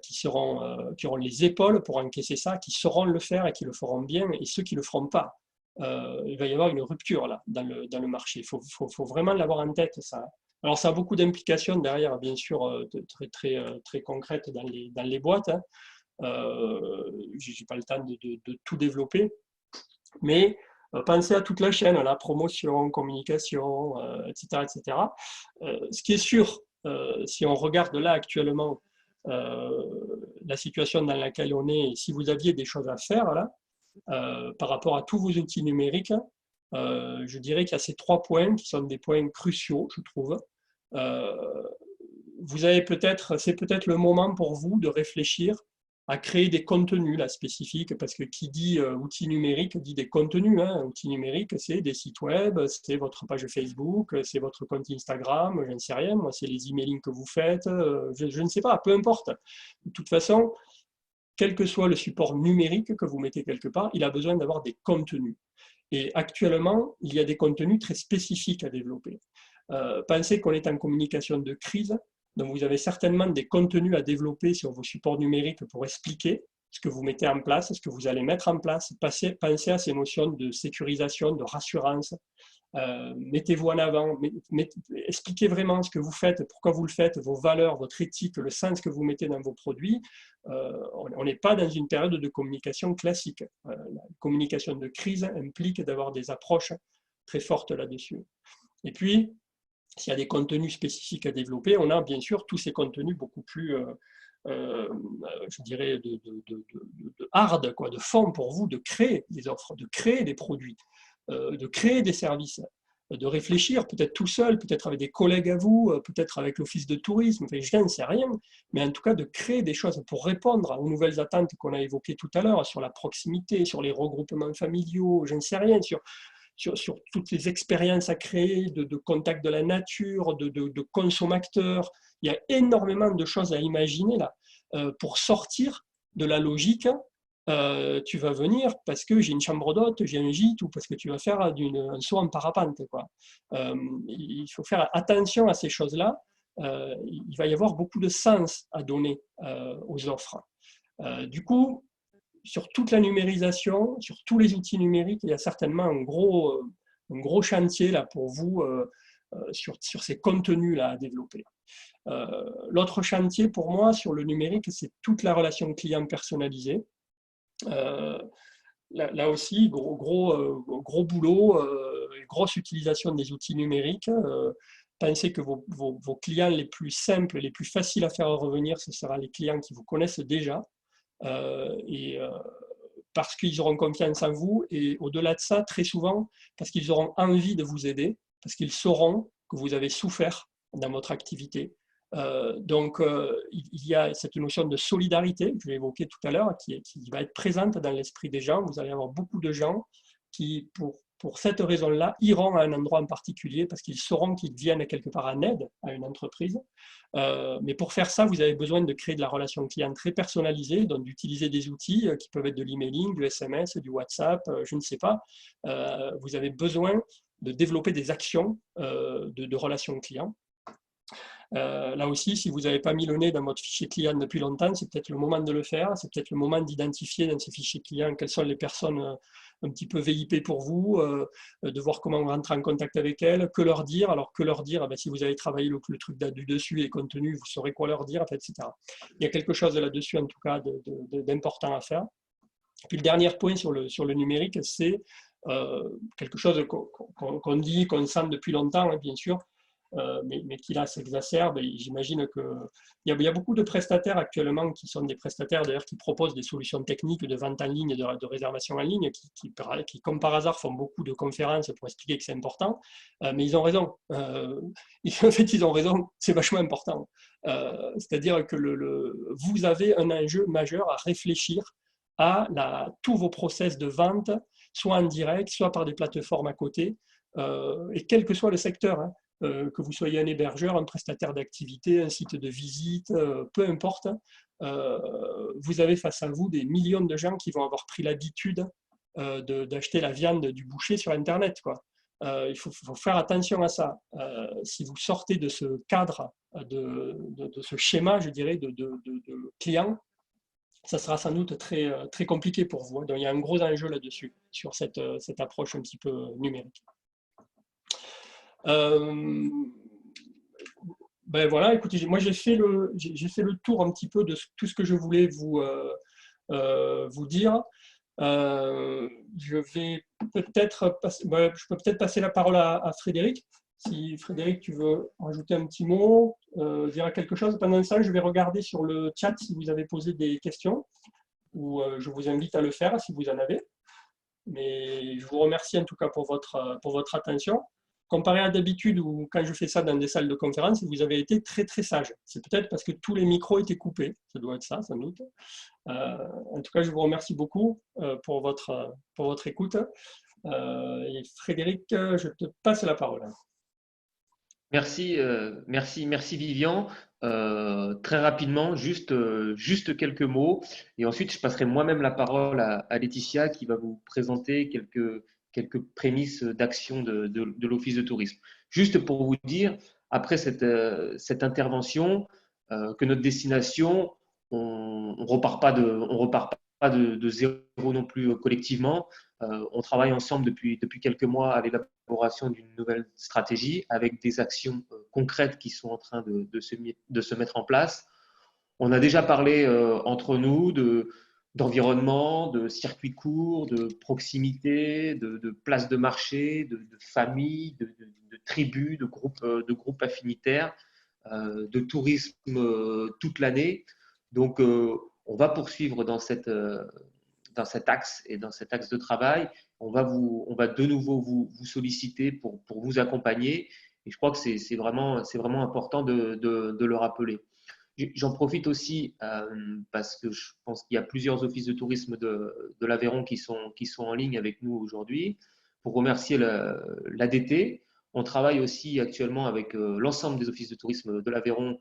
qui auront les épaules pour encaisser ça, qui sauront le faire et qui le feront bien, et ceux qui ne le feront pas. Il va y avoir une rupture là, dans le marché. Il faut vraiment l'avoir en tête, ça. Alors, ça a beaucoup d'implications derrière, bien sûr, très concrètes dans les boîtes. Hein. Je n'ai pas le temps de tout développer, mais pensez à toute la chaîne, la promotion, communication, etc. etc. Ce qui est sûr, si on regarde là actuellement la situation dans laquelle on est, si vous aviez des choses à faire là, par rapport à tous vos outils numériques, je dirais qu'il y a ces 3 points qui sont des points cruciaux, je trouve. C'est peut-être le moment pour vous de réfléchir à créer des contenus là, spécifiques, parce que qui dit outils numériques dit des contenus. Hein. Outils numériques, c'est des sites web, c'est votre page Facebook, c'est votre compte Instagram, je ne sais rien, moi c'est les emailing que vous faites, je ne sais pas, peu importe. De toute façon, quel que soit le support numérique que vous mettez quelque part, il a besoin d'avoir des contenus. Et actuellement, il y a des contenus très spécifiques à développer. Pensez qu'on est en communication de crise, donc vous avez certainement des contenus à développer sur vos supports numériques pour expliquer ce que vous mettez en place, ce que vous allez mettre en place. Pensez à ces notions de sécurisation, de rassurance. Mettez-vous en avant, expliquez vraiment ce que vous faites, pourquoi vous le faites, vos valeurs, votre éthique, le sens que vous mettez dans vos produits. On n'est pas dans une période de communication classique. La communication de crise implique d'avoir des approches très fortes là-dessus. Et puis, s'il y a des contenus spécifiques à développer, on a bien sûr tous ces contenus beaucoup plus, je dirais, de hard, quoi, de fond pour vous, de créer des offres, de créer des produits, de créer des services, de réfléchir, peut-être tout seul, peut-être avec des collègues à vous, peut-être avec l'office de tourisme, enfin, je n'en sais rien, mais en tout cas de créer des choses pour répondre aux nouvelles attentes qu'on a évoquées tout à l'heure, sur la proximité, sur les regroupements familiaux, je ne sais rien, sur toutes les expériences à créer, de contact de la nature, de consommateurs. Il y a énormément de choses à imaginer là pour sortir de la logique. Tu vas venir parce que j'ai une chambre d'hôte, j'ai un gîte, ou parce que tu vas faire un saut en parapente. Quoi. Il faut faire attention à ces choses-là. Il va y avoir beaucoup de sens à donner aux offres. Du coup, sur toute la numérisation, sur tous les outils numériques, il y a certainement un gros chantier là, pour vous sur ces contenus-là à développer. L'autre chantier pour moi sur le numérique, c'est toute la relation client personnalisée. Là aussi, gros boulot, grosse utilisation des outils numériques. Pensez que vos clients les plus simples, les plus faciles à faire revenir, ce sera les clients qui vous connaissent déjà. Parce qu'ils auront confiance en vous, et au-delà de ça, très souvent, parce qu'ils auront envie de vous aider, parce qu'ils sauront que vous avez souffert dans votre activité. Donc, il y a cette notion de solidarité, que j'ai évoquée tout à l'heure, qui va être présente dans l'esprit des gens. Vous allez avoir beaucoup de gens qui, pour cette raison-là, iront à un endroit en particulier parce qu'ils sauront qu'ils viennent quelque part en aide à une entreprise. Mais pour faire ça, vous avez besoin de créer de la relation client très personnalisée, donc d'utiliser des outils qui peuvent être de l'emailing, du SMS, du WhatsApp, je ne sais pas. Vous avez besoin de développer des actions de relations clients. Là aussi, si vous n'avez pas mis le nez dans votre fichier client depuis longtemps, c'est peut-être le moment de le faire. C'est peut-être le moment d'identifier dans ces fichiers clients quelles sont les personnes un petit peu VIP pour vous, de voir comment rentrer en contact avec elles, que leur dire. Alors, que leur dire, si vous avez travaillé le truc du dessus, les contenus, vous saurez quoi leur dire, etc. Il y a quelque chose là-dessus, en tout cas, d'important à faire. Puis le dernier point sur le numérique, c'est quelque chose qu'on dit, qu'on sent depuis longtemps, hein, bien sûr, mais qui là s'exacerbe. Et j'imagine qu'il y a beaucoup de prestataires actuellement qui sont des prestataires d'ailleurs qui proposent des solutions techniques de vente en ligne, de réservation en ligne, qui comme par hasard font beaucoup de conférences pour expliquer que c'est important, mais ils ont raison. En fait, ils ont raison, c'est vachement important. C'est-à-dire que vous avez un enjeu majeur à réfléchir à tous vos process de vente, soit en direct, soit par des plateformes à côté, et quel que soit le secteur, hein. Que vous soyez un hébergeur, un prestataire d'activité, un site de visite, peu importe, vous avez face à vous des millions de gens qui vont avoir pris l'habitude d'acheter la viande du boucher sur Internet, quoi. Il faut faire attention à ça. Si vous sortez de ce cadre, de ce schéma, je dirais, de client, ça sera sans doute très, très compliqué pour vous. Donc, il y a un gros enjeu là-dessus, sur cette approche un petit peu numérique. Voilà, écoutez, moi j'ai fait le tour un petit peu de tout ce que je voulais vous dire. Je vais peut-être je peux peut-être passer la parole à Frédéric. Si Frédéric, tu veux rajouter un petit mot, dire quelque chose. Pendant ça, je vais regarder sur le chat si vous avez posé des questions, ou je vous invite à le faire si vous en avez. Mais je vous remercie en tout cas pour votre attention. Comparé à d'habitude où quand je fais ça dans des salles de conférence, vous avez été très très sage. C'est peut-être parce que tous les micros étaient coupés. Ça doit être ça, sans doute. En tout cas, je vous remercie beaucoup pour votre écoute. Et Frédéric, je te passe la parole. Merci, merci Vivian. Très rapidement, juste quelques mots. Et ensuite, je passerai moi-même la parole à Laetitia qui va vous présenter quelques prémices d'action de l'Office de tourisme. Juste pour vous dire, après cette intervention, que notre destination, on ne repart pas de zéro non plus collectivement. On travaille ensemble depuis quelques mois à l'élaboration d'une nouvelle stratégie avec des actions concrètes qui sont en train de se mettre en place. On a déjà parlé entre nous d'environnement, de circuits courts, de proximité, de places de marché, de familles, de tribus, de groupes affinitaires, de tourisme toute l'année. Donc, on va poursuivre dans cet axe et dans cet axe de travail. On va de nouveau vous solliciter pour vous accompagner. Et je crois que c'est vraiment important de le rappeler. J'en profite aussi parce que je pense qu'il y a plusieurs offices de tourisme de l'Aveyron qui sont en ligne avec nous aujourd'hui pour remercier l'ADT. On travaille aussi actuellement avec l'ensemble des offices de tourisme de l'Aveyron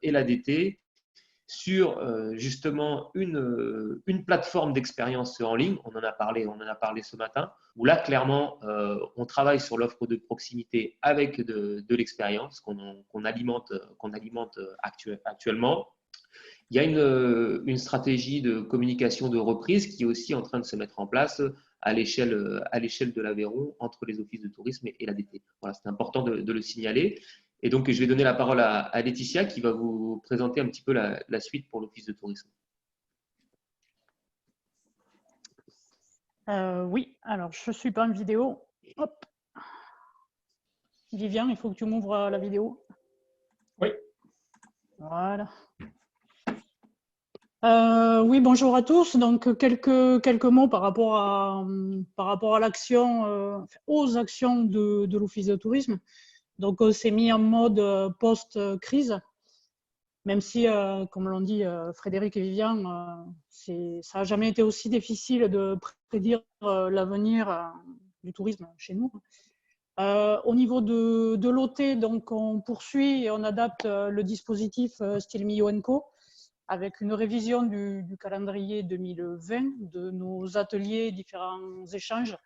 et l'ADT sur justement une plateforme d'expérience en ligne. On en a parlé ce matin, où là, clairement, on travaille sur l'offre de proximité avec de l'expérience qu'on alimente actuellement. Il y a une stratégie de communication de reprise qui est aussi en train de se mettre en place à l'échelle de l'Aveyron entre les offices de tourisme et l'ADT. Voilà, c'est important de le signaler. Et donc, je vais donner la parole à Laetitia qui va vous présenter un petit peu la suite pour l'office de tourisme. Oui, alors je ne suis pas en vidéo. Hop. Vivian, il faut que tu m'ouvres la vidéo. Oui. Voilà. Oui, bonjour à tous. Donc, quelques mots par rapport à l'action, aux actions de l'Office de tourisme. Donc, on s'est mis en mode post-crise, même si, comme l'ont dit Frédéric et Vivian, ça n'a jamais été aussi difficile de prédire l'avenir du tourisme chez nous. Au niveau de l'OT, donc on poursuit et on adapte le dispositif Style Mio & Co avec une révision du calendrier 2020 de nos ateliers, différents échanges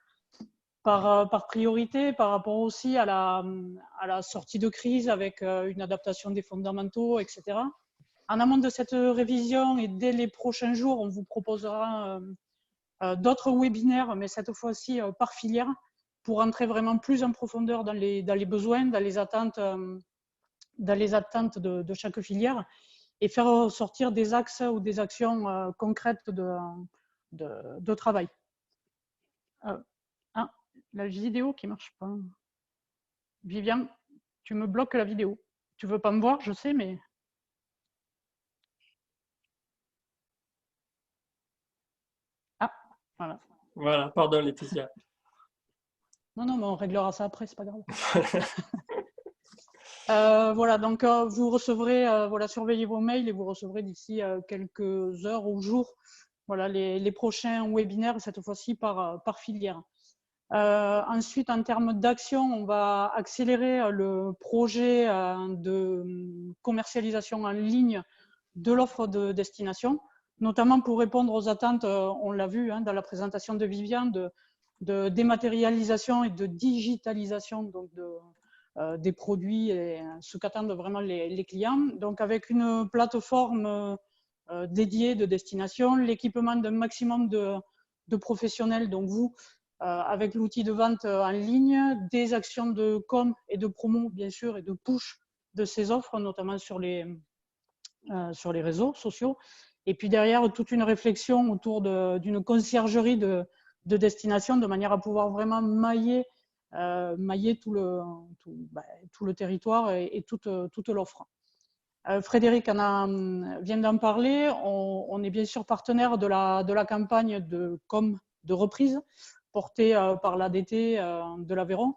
par priorité, par rapport aussi à la sortie de crise avec une adaptation des fondamentaux, etc. En amont de cette révision et dès les prochains jours, on vous proposera d'autres webinaires, mais cette fois-ci par filière, pour entrer vraiment plus en profondeur dans les besoins, dans les attentes de chaque filière et faire sortir des axes ou des actions concrètes de travail. La vidéo qui ne marche pas. Viviane, tu me bloques la vidéo. Tu ne veux pas me voir, je sais, mais... Ah, voilà. Voilà, pardon Laetitia. Non, mais on réglera ça après, c'est pas grave. Voilà, donc vous recevrez, surveillez vos mails et vous recevrez d'ici quelques heures ou jours les prochains webinaires, cette fois-ci par filière. Ensuite, en termes d'action, on va accélérer le projet de commercialisation en ligne de l'offre de destination, notamment pour répondre aux attentes, on l'a vu dans la présentation de Viviane, de dématérialisation et de digitalisation donc des produits et ce qu'attendent vraiment les clients. Donc, avec une plateforme dédiée de destination, l'équipement d'un maximum de professionnels, donc vous, avec l'outil de vente en ligne, des actions de com et de promo, bien sûr, et de push de ces offres, notamment sur les réseaux sociaux. Et puis derrière, toute une réflexion autour d'une conciergerie de destination, de manière à pouvoir vraiment mailler tout le territoire et toute l'offre. Frédéric vient d'en parler. On est bien sûr partenaire de la campagne de com de reprise portée par l'ADT de l'Aveyron.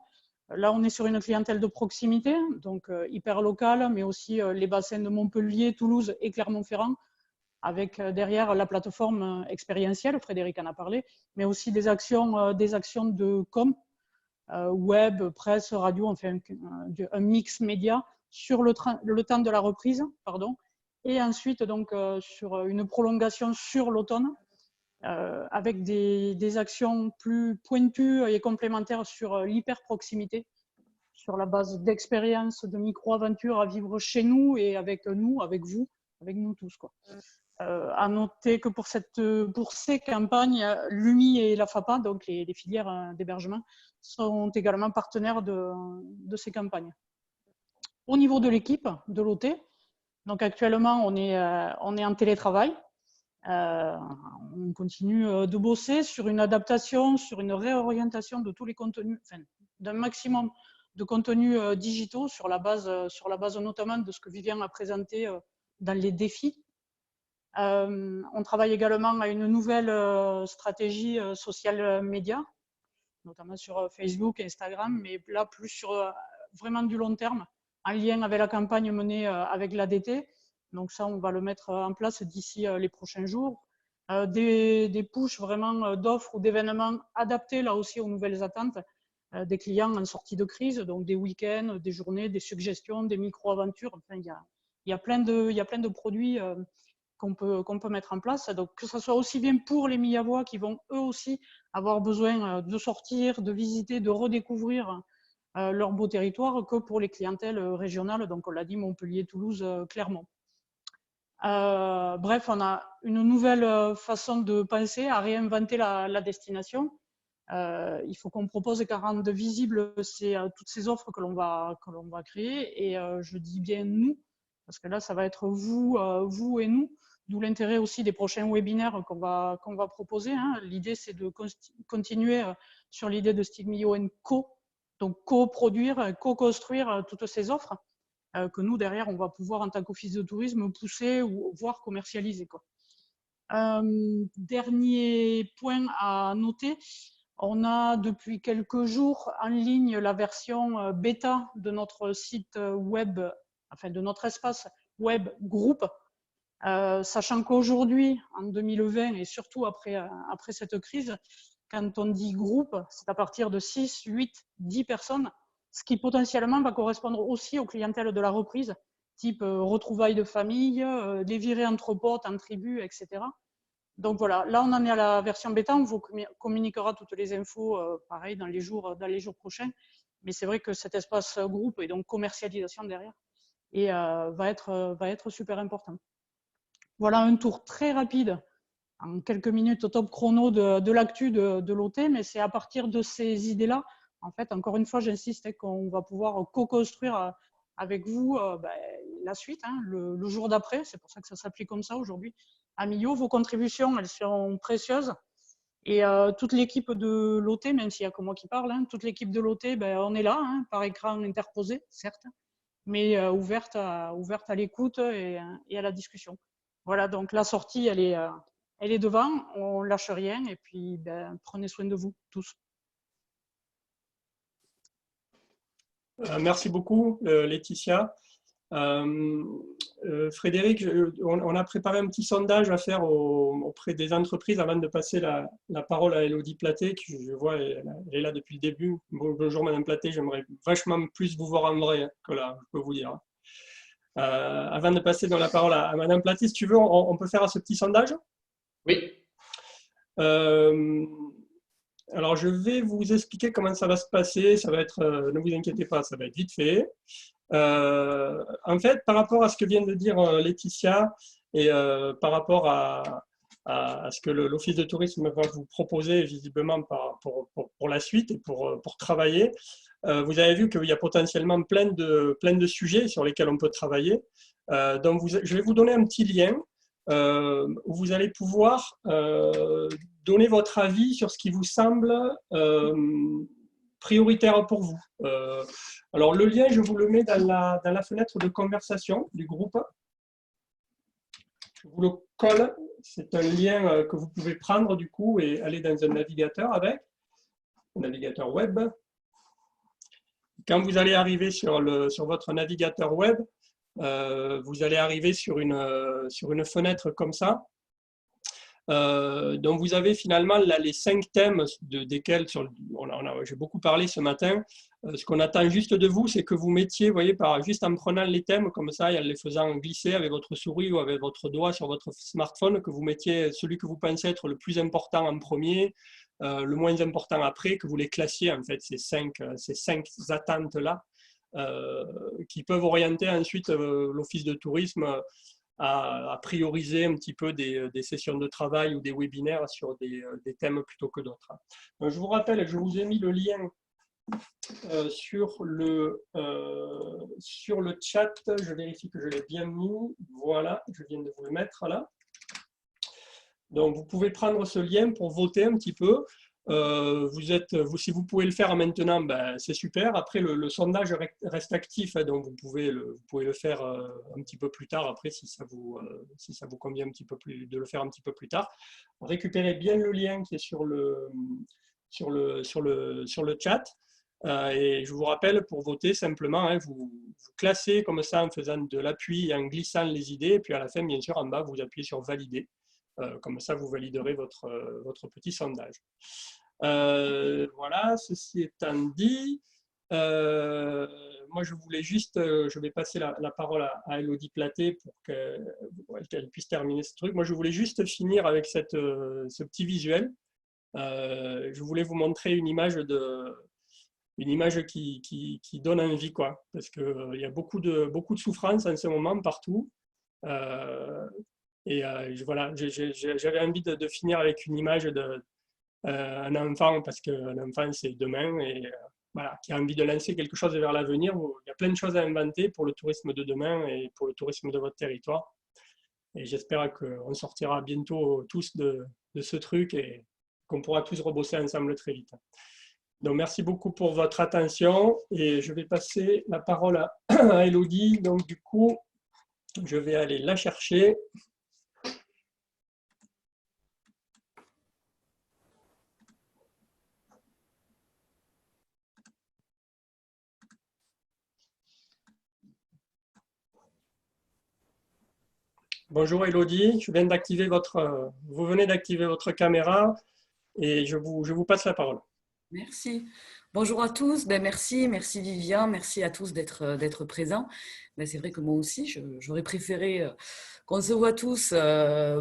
Là, on est sur une clientèle de proximité, donc hyper locale, mais aussi les bassins de Montpellier, Toulouse et Clermont-Ferrand, avec derrière la plateforme expérientielle, Frédéric en a parlé, mais aussi des actions de com, web, presse, radio, enfin un mix média sur le temps de la reprise, pardon, et ensuite donc sur une prolongation sur l'automne, avec des actions plus pointues et complémentaires sur l'hyper-proximité, sur la base d'expériences, de micro-aventures à vivre chez nous et avec nous, avec vous, avec nous tous, quoi. À noter que pour ces campagnes, l'UMI et la FAPA, donc les filières d'hébergement, sont également partenaires de ces campagnes. Au niveau de l'équipe, de l'OT, donc actuellement on est en télétravail. On continue de bosser sur une adaptation, sur une réorientation de tous les contenus, enfin, d'un maximum de contenus digitaux sur la base notamment de ce que Viviane a présenté dans les défis. On travaille également à une nouvelle stratégie social média, notamment sur Facebook et Instagram, mais là plus sur vraiment du long terme, en lien avec la campagne menée avec l'ADT. Donc ça, on va le mettre en place d'ici les prochains jours. Des pushs vraiment d'offres ou d'événements adaptés là aussi aux nouvelles attentes des clients en sortie de crise, donc des week-ends, des journées, des suggestions, des micro-aventures. Enfin, il y a plein de produits qu'on peut mettre en place. Donc que ce soit aussi bien pour les Miavois qui vont eux aussi avoir besoin de sortir, de visiter, de redécouvrir leur beau territoire, que pour les clientèles régionales, donc on l'a dit, Montpellier, Toulouse, Clermont. Bref, on a une nouvelle façon de penser, à réinventer la destination. Il faut qu'on propose et qu'on rende visible toutes ces offres que l'on va créer. Et je dis bien nous, parce que là, ça va être vous et nous, d'où l'intérêt aussi des prochains webinaires qu'on va proposer. Hein. L'idée, c'est de continuer sur l'idée de Style Mio & Co, donc co-produire, co-construire toutes ces offres que nous, derrière, on va pouvoir, en tant qu'office de tourisme, pousser ou voire commercialiser, quoi. Dernier point à noter, on a depuis quelques jours en ligne la version bêta de notre site web, enfin de notre espace web groupe, sachant qu'aujourd'hui, en 2020, et surtout après cette crise, quand on dit groupe, c'est à partir de 6, 8, 10 personnes, ce qui potentiellement va correspondre aussi aux clientèles de la reprise, type retrouvailles de famille, des virées entre potes, en tribu, etc. Donc voilà, là on en est à la version bêta, on vous communiquera toutes les infos, pareil, dans les jours prochains. Mais c'est vrai que cet espace groupe et donc commercialisation derrière va être super important. Voilà un tour très rapide, en quelques minutes au top chrono de l'actu de l'OT, mais c'est à partir de ces idées-là, en fait, encore une fois, j'insiste, qu'on va pouvoir co-construire avec vous la suite, hein, le jour d'après. C'est pour ça que ça s'applique comme ça aujourd'hui. À Millau, vos contributions, elles seront précieuses. Et toute l'équipe de l'OT, même s'il n'y a que moi qui parle, hein, toute l'équipe de l'OT, on est là, hein, par écran interposé, certes, mais ouverte à l'écoute et à la discussion. Voilà, donc la sortie, elle est devant, on lâche rien, et puis prenez soin de vous tous. Merci beaucoup, Laetitia. Frédéric, on a préparé un petit sondage à faire auprès des entreprises avant de passer la parole à Élodie Platé, qui je vois elle est là depuis le début. Bonjour Madame Platé, j'aimerais vachement plus vous voir en vrai que là, je peux vous dire. Avant de passer dans la parole à Madame Platé, si tu veux, on peut faire ce petit sondage? Oui. Alors, je vais vous expliquer comment ça va se passer. Ça va être, ne vous inquiétez pas, ça va être vite fait. En fait, par rapport à ce que vient de dire Laetitia et par rapport à ce que l'Office de tourisme va vous proposer visiblement pour la suite et pour travailler, vous avez vu qu'il y a potentiellement plein de sujets sur lesquels on peut travailler. Donc, je vais vous donner un petit lien où vous allez pouvoir donner votre avis sur ce qui vous semble prioritaire pour vous. Alors, le lien, je vous le mets dans la fenêtre de conversation du groupe. Je vous le colle. C'est un lien que vous pouvez prendre du coup et aller dans un navigateur avec, un navigateur web. Quand vous allez arriver sur votre navigateur web, vous allez arriver sur une fenêtre comme ça. Donc vous avez finalement là, les 5 thèmes desquels j'ai beaucoup parlé ce matin. Ce qu'on attend juste de vous, c'est que vous mettiez, vous voyez, juste en prenant les thèmes comme ça et en les faisant glisser avec votre souris ou avec votre doigt sur votre smartphone, que vous mettiez celui que vous pensez être le plus important en premier, le moins important après, que vous les classiez en fait, ces cinq attentes-là, qui peuvent orienter ensuite l'Office de tourisme à prioriser un petit peu des sessions de travail ou des webinaires sur des thèmes plutôt que d'autres. Je vous rappelle, je vous ai mis le lien sur le chat. Je vérifie que je l'ai bien mis. Voilà, je viens de vous le mettre là. Donc, vous pouvez prendre ce lien pour voter un petit peu. Si vous pouvez le faire maintenant, c'est super. Après, le sondage reste actif, hein, donc vous pouvez le faire un petit peu plus tard, après, si ça vous convient un petit peu plus, de le faire un petit peu plus tard. Récupérez bien le lien qui est sur le chat. Et je vous rappelle, pour voter, simplement, hein, vous classez comme ça en faisant de l'appui et en glissant les idées, et puis à la fin, bien sûr, en bas, vous appuyez sur « Valider ». Comme ça, vous validerez votre petit sondage. Voilà, ceci étant dit, moi je voulais juste, je vais passer la parole à Élodie Platé pour qu'elle puisse terminer ce truc. Moi je voulais juste finir avec ce petit visuel. Je voulais vous montrer une image qui donne envie, quoi, parce qu'il y a beaucoup de souffrance en ce moment partout. Et voilà, j'avais envie de finir avec une image d'un enfant, parce qu'un enfant c'est demain, et voilà, qui a envie de lancer quelque chose vers l'avenir. Il y a plein de choses à inventer pour le tourisme de demain et pour le tourisme de votre territoire. Et j'espère qu'on sortira bientôt tous de ce truc et qu'on pourra tous rebosser ensemble très vite. Donc merci beaucoup pour votre attention et je vais passer la parole à Élodie. Donc du coup, je vais aller la chercher. Bonjour Élodie, vous venez d'activer votre caméra et je vous passe la parole. Merci. Bonjour à tous. Merci Vivian, merci à tous d'être présents. C'est vrai que moi aussi, j'aurais préféré qu'on se voit tous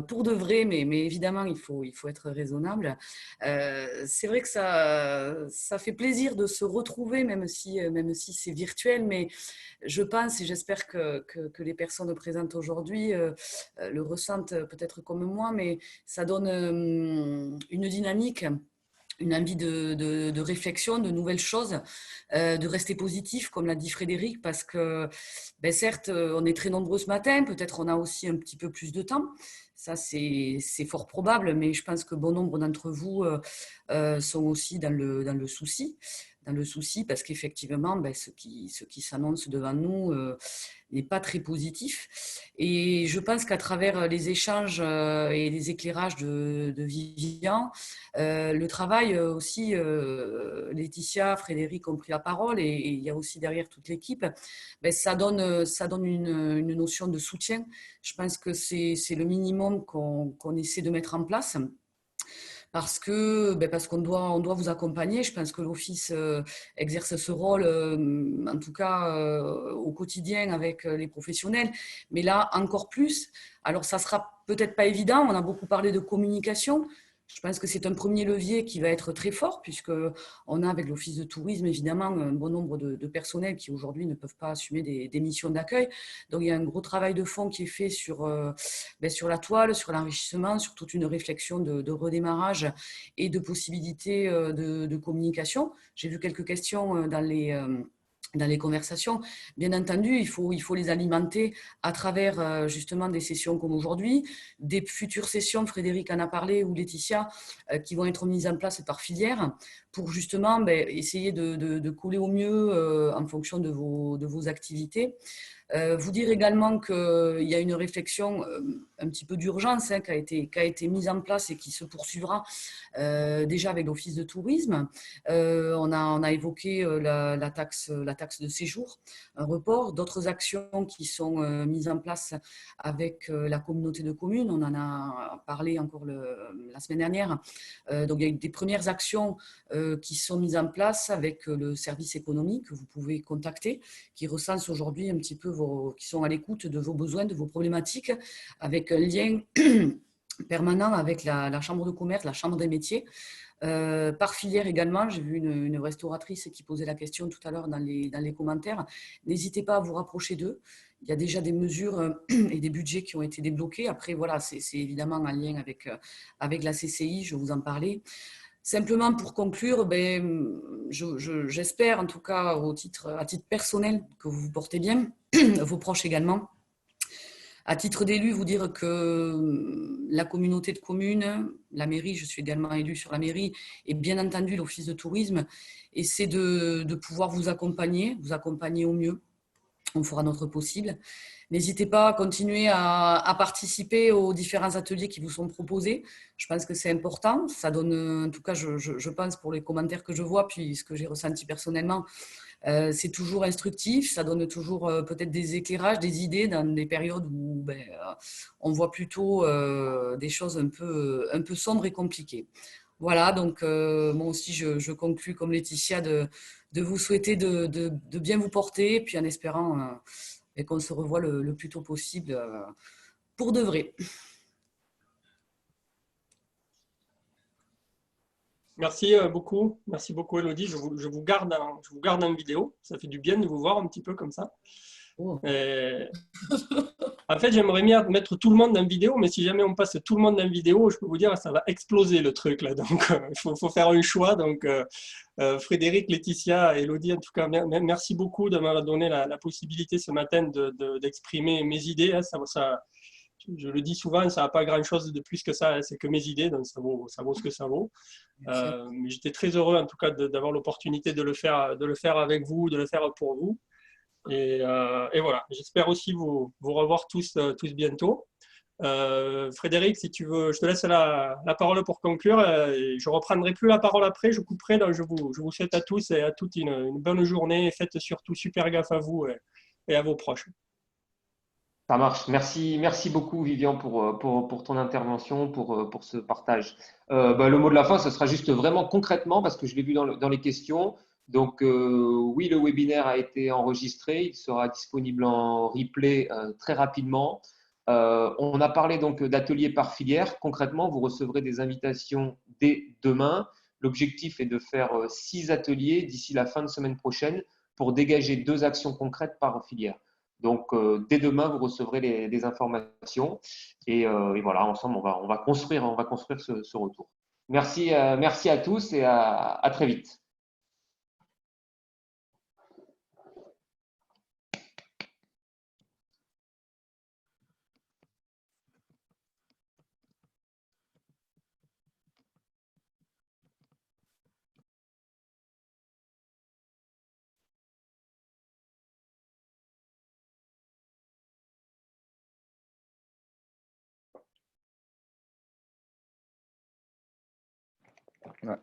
pour de vrai, mais évidemment, il faut être raisonnable. C'est vrai que ça fait plaisir de se retrouver, même si c'est virtuel, mais je pense et j'espère que les personnes présentes aujourd'hui le ressentent peut-être comme moi, mais ça donne une dynamique, une envie de réflexion, de nouvelles choses, de rester positif, comme l'a dit Frédéric, parce que certes, on est très nombreux ce matin, peut-être on a aussi un petit peu plus de temps, ça c'est fort probable, mais je pense que bon nombre d'entre vous sont aussi dans le souci. Parce qu'effectivement, ce qui s'annonce devant nous n'est pas très positif. Et je pense qu'à travers les échanges et les éclairages de Vivian, le travail aussi, Laetitia, Frédéric ont pris la parole, et il y a aussi derrière toute l'équipe, ça donne une notion de soutien. Je pense que c'est le minimum qu'on essaie de mettre en place. Parce qu'on doit vous accompagner. Je pense que l'Office exerce ce rôle, en tout cas au quotidien avec les professionnels, mais là encore plus. Alors ça sera peut-être pas évident, on a beaucoup parlé de communication. Je pense que c'est un premier levier qui va être très fort, puisqu'on a avec l'Office de tourisme évidemment un bon nombre de personnels qui aujourd'hui ne peuvent pas assumer des missions d'accueil. Donc il y a un gros travail de fond qui est fait sur la toile, sur l'enrichissement, sur toute une réflexion de redémarrage et de possibilités de communication. J'ai vu quelques questions dans les conversations. Bien entendu, il faut les alimenter à travers justement des sessions comme aujourd'hui, des futures sessions, Frédéric en a parlé, ou Laetitia, qui vont être mises en place par filière pour justement essayer de coller au mieux en fonction de vos activités. Vous dire également qu'il y a une réflexion un petit peu d'urgence qui a été mise en place et qui se poursuivra déjà avec l'Office de tourisme. On a évoqué la taxe de séjour, un report, d'autres actions qui sont mises en place avec la communauté de communes. On en a parlé encore la semaine dernière. Donc il y a eu des premières actions qui sont mises en place avec le service économique que vous pouvez contacter, qui recense aujourd'hui un petit peu qui sont à l'écoute de vos besoins, de vos problématiques, avec un lien permanent avec la chambre de commerce, la chambre des métiers. Par filière également, j'ai vu une restauratrice qui posait la question tout à l'heure dans les commentaires. N'hésitez pas à vous rapprocher d'eux. Il y a déjà des mesures et des budgets qui ont été débloqués. Après, voilà, c'est évidemment en lien avec la CCI, je vous en parlais. Simplement pour conclure, j'espère en tout cas à titre personnel que vous vous portez bien, vos proches également. À titre d'élu, vous dire que la communauté de communes, la mairie, je suis également élue sur la mairie, et bien entendu l'Office de tourisme, essaie de pouvoir vous accompagner au mieux. On fera notre possible. N'hésitez pas à continuer à participer aux différents ateliers qui vous sont proposés. Je pense que c'est important. Ça donne, en tout cas, je pense pour les commentaires que je vois, puis ce que j'ai ressenti personnellement, c'est toujours instructif. Ça donne toujours peut-être des éclairages, des idées dans des périodes où on voit plutôt des choses un peu sombres et compliquées. Voilà, donc moi aussi, je conclus comme Laetitia de vous souhaiter de bien vous porter, et puis en espérant qu'on se revoie le plus tôt possible pour de vrai. Merci beaucoup Elodie. Je vous garde en vidéo. Ça fait du bien de vous voir un petit peu comme ça. Oh. En fait, j'aimerais bien mettre tout le monde en vidéo, mais si jamais on passe tout le monde en vidéo, je peux vous dire ça va exploser le truc là. Donc, il faut faire un choix. Donc, Frédéric, Laetitia, Elodie, en tout cas, merci beaucoup de m'avoir donné la possibilité ce matin d'exprimer mes idées. Je le dis souvent, ça n'a pas grand-chose de plus que ça. C'est que mes idées, donc ça vaut ce que ça vaut. Mais j'étais très heureux, en tout cas, d'avoir l'opportunité de le faire avec vous, de le faire pour vous. Et voilà, j'espère aussi vous revoir tous bientôt. Frédéric, si tu veux, je te laisse la parole pour conclure. Je ne reprendrai plus la parole après, je couperai. Donc je vous souhaite à tous et à toutes une bonne journée. Faites surtout super gaffe à vous et à vos proches. Ça marche. Merci beaucoup, Vivian, pour ton intervention, pour ce partage. Le mot de la fin, ce sera juste vraiment concrètement, parce que je l'ai vu dans les questions. Donc, oui, le webinaire a été enregistré. Il sera disponible en replay très rapidement. On a parlé donc d'ateliers par filière. Concrètement, vous recevrez des invitations dès demain. L'objectif est de faire 6 ateliers d'ici la fin de semaine prochaine pour dégager 2 actions concrètes par filière. Donc, dès demain, vous recevrez les informations et voilà, ensemble, on va construire ce retour. Merci à tous et à très vite. Ouais.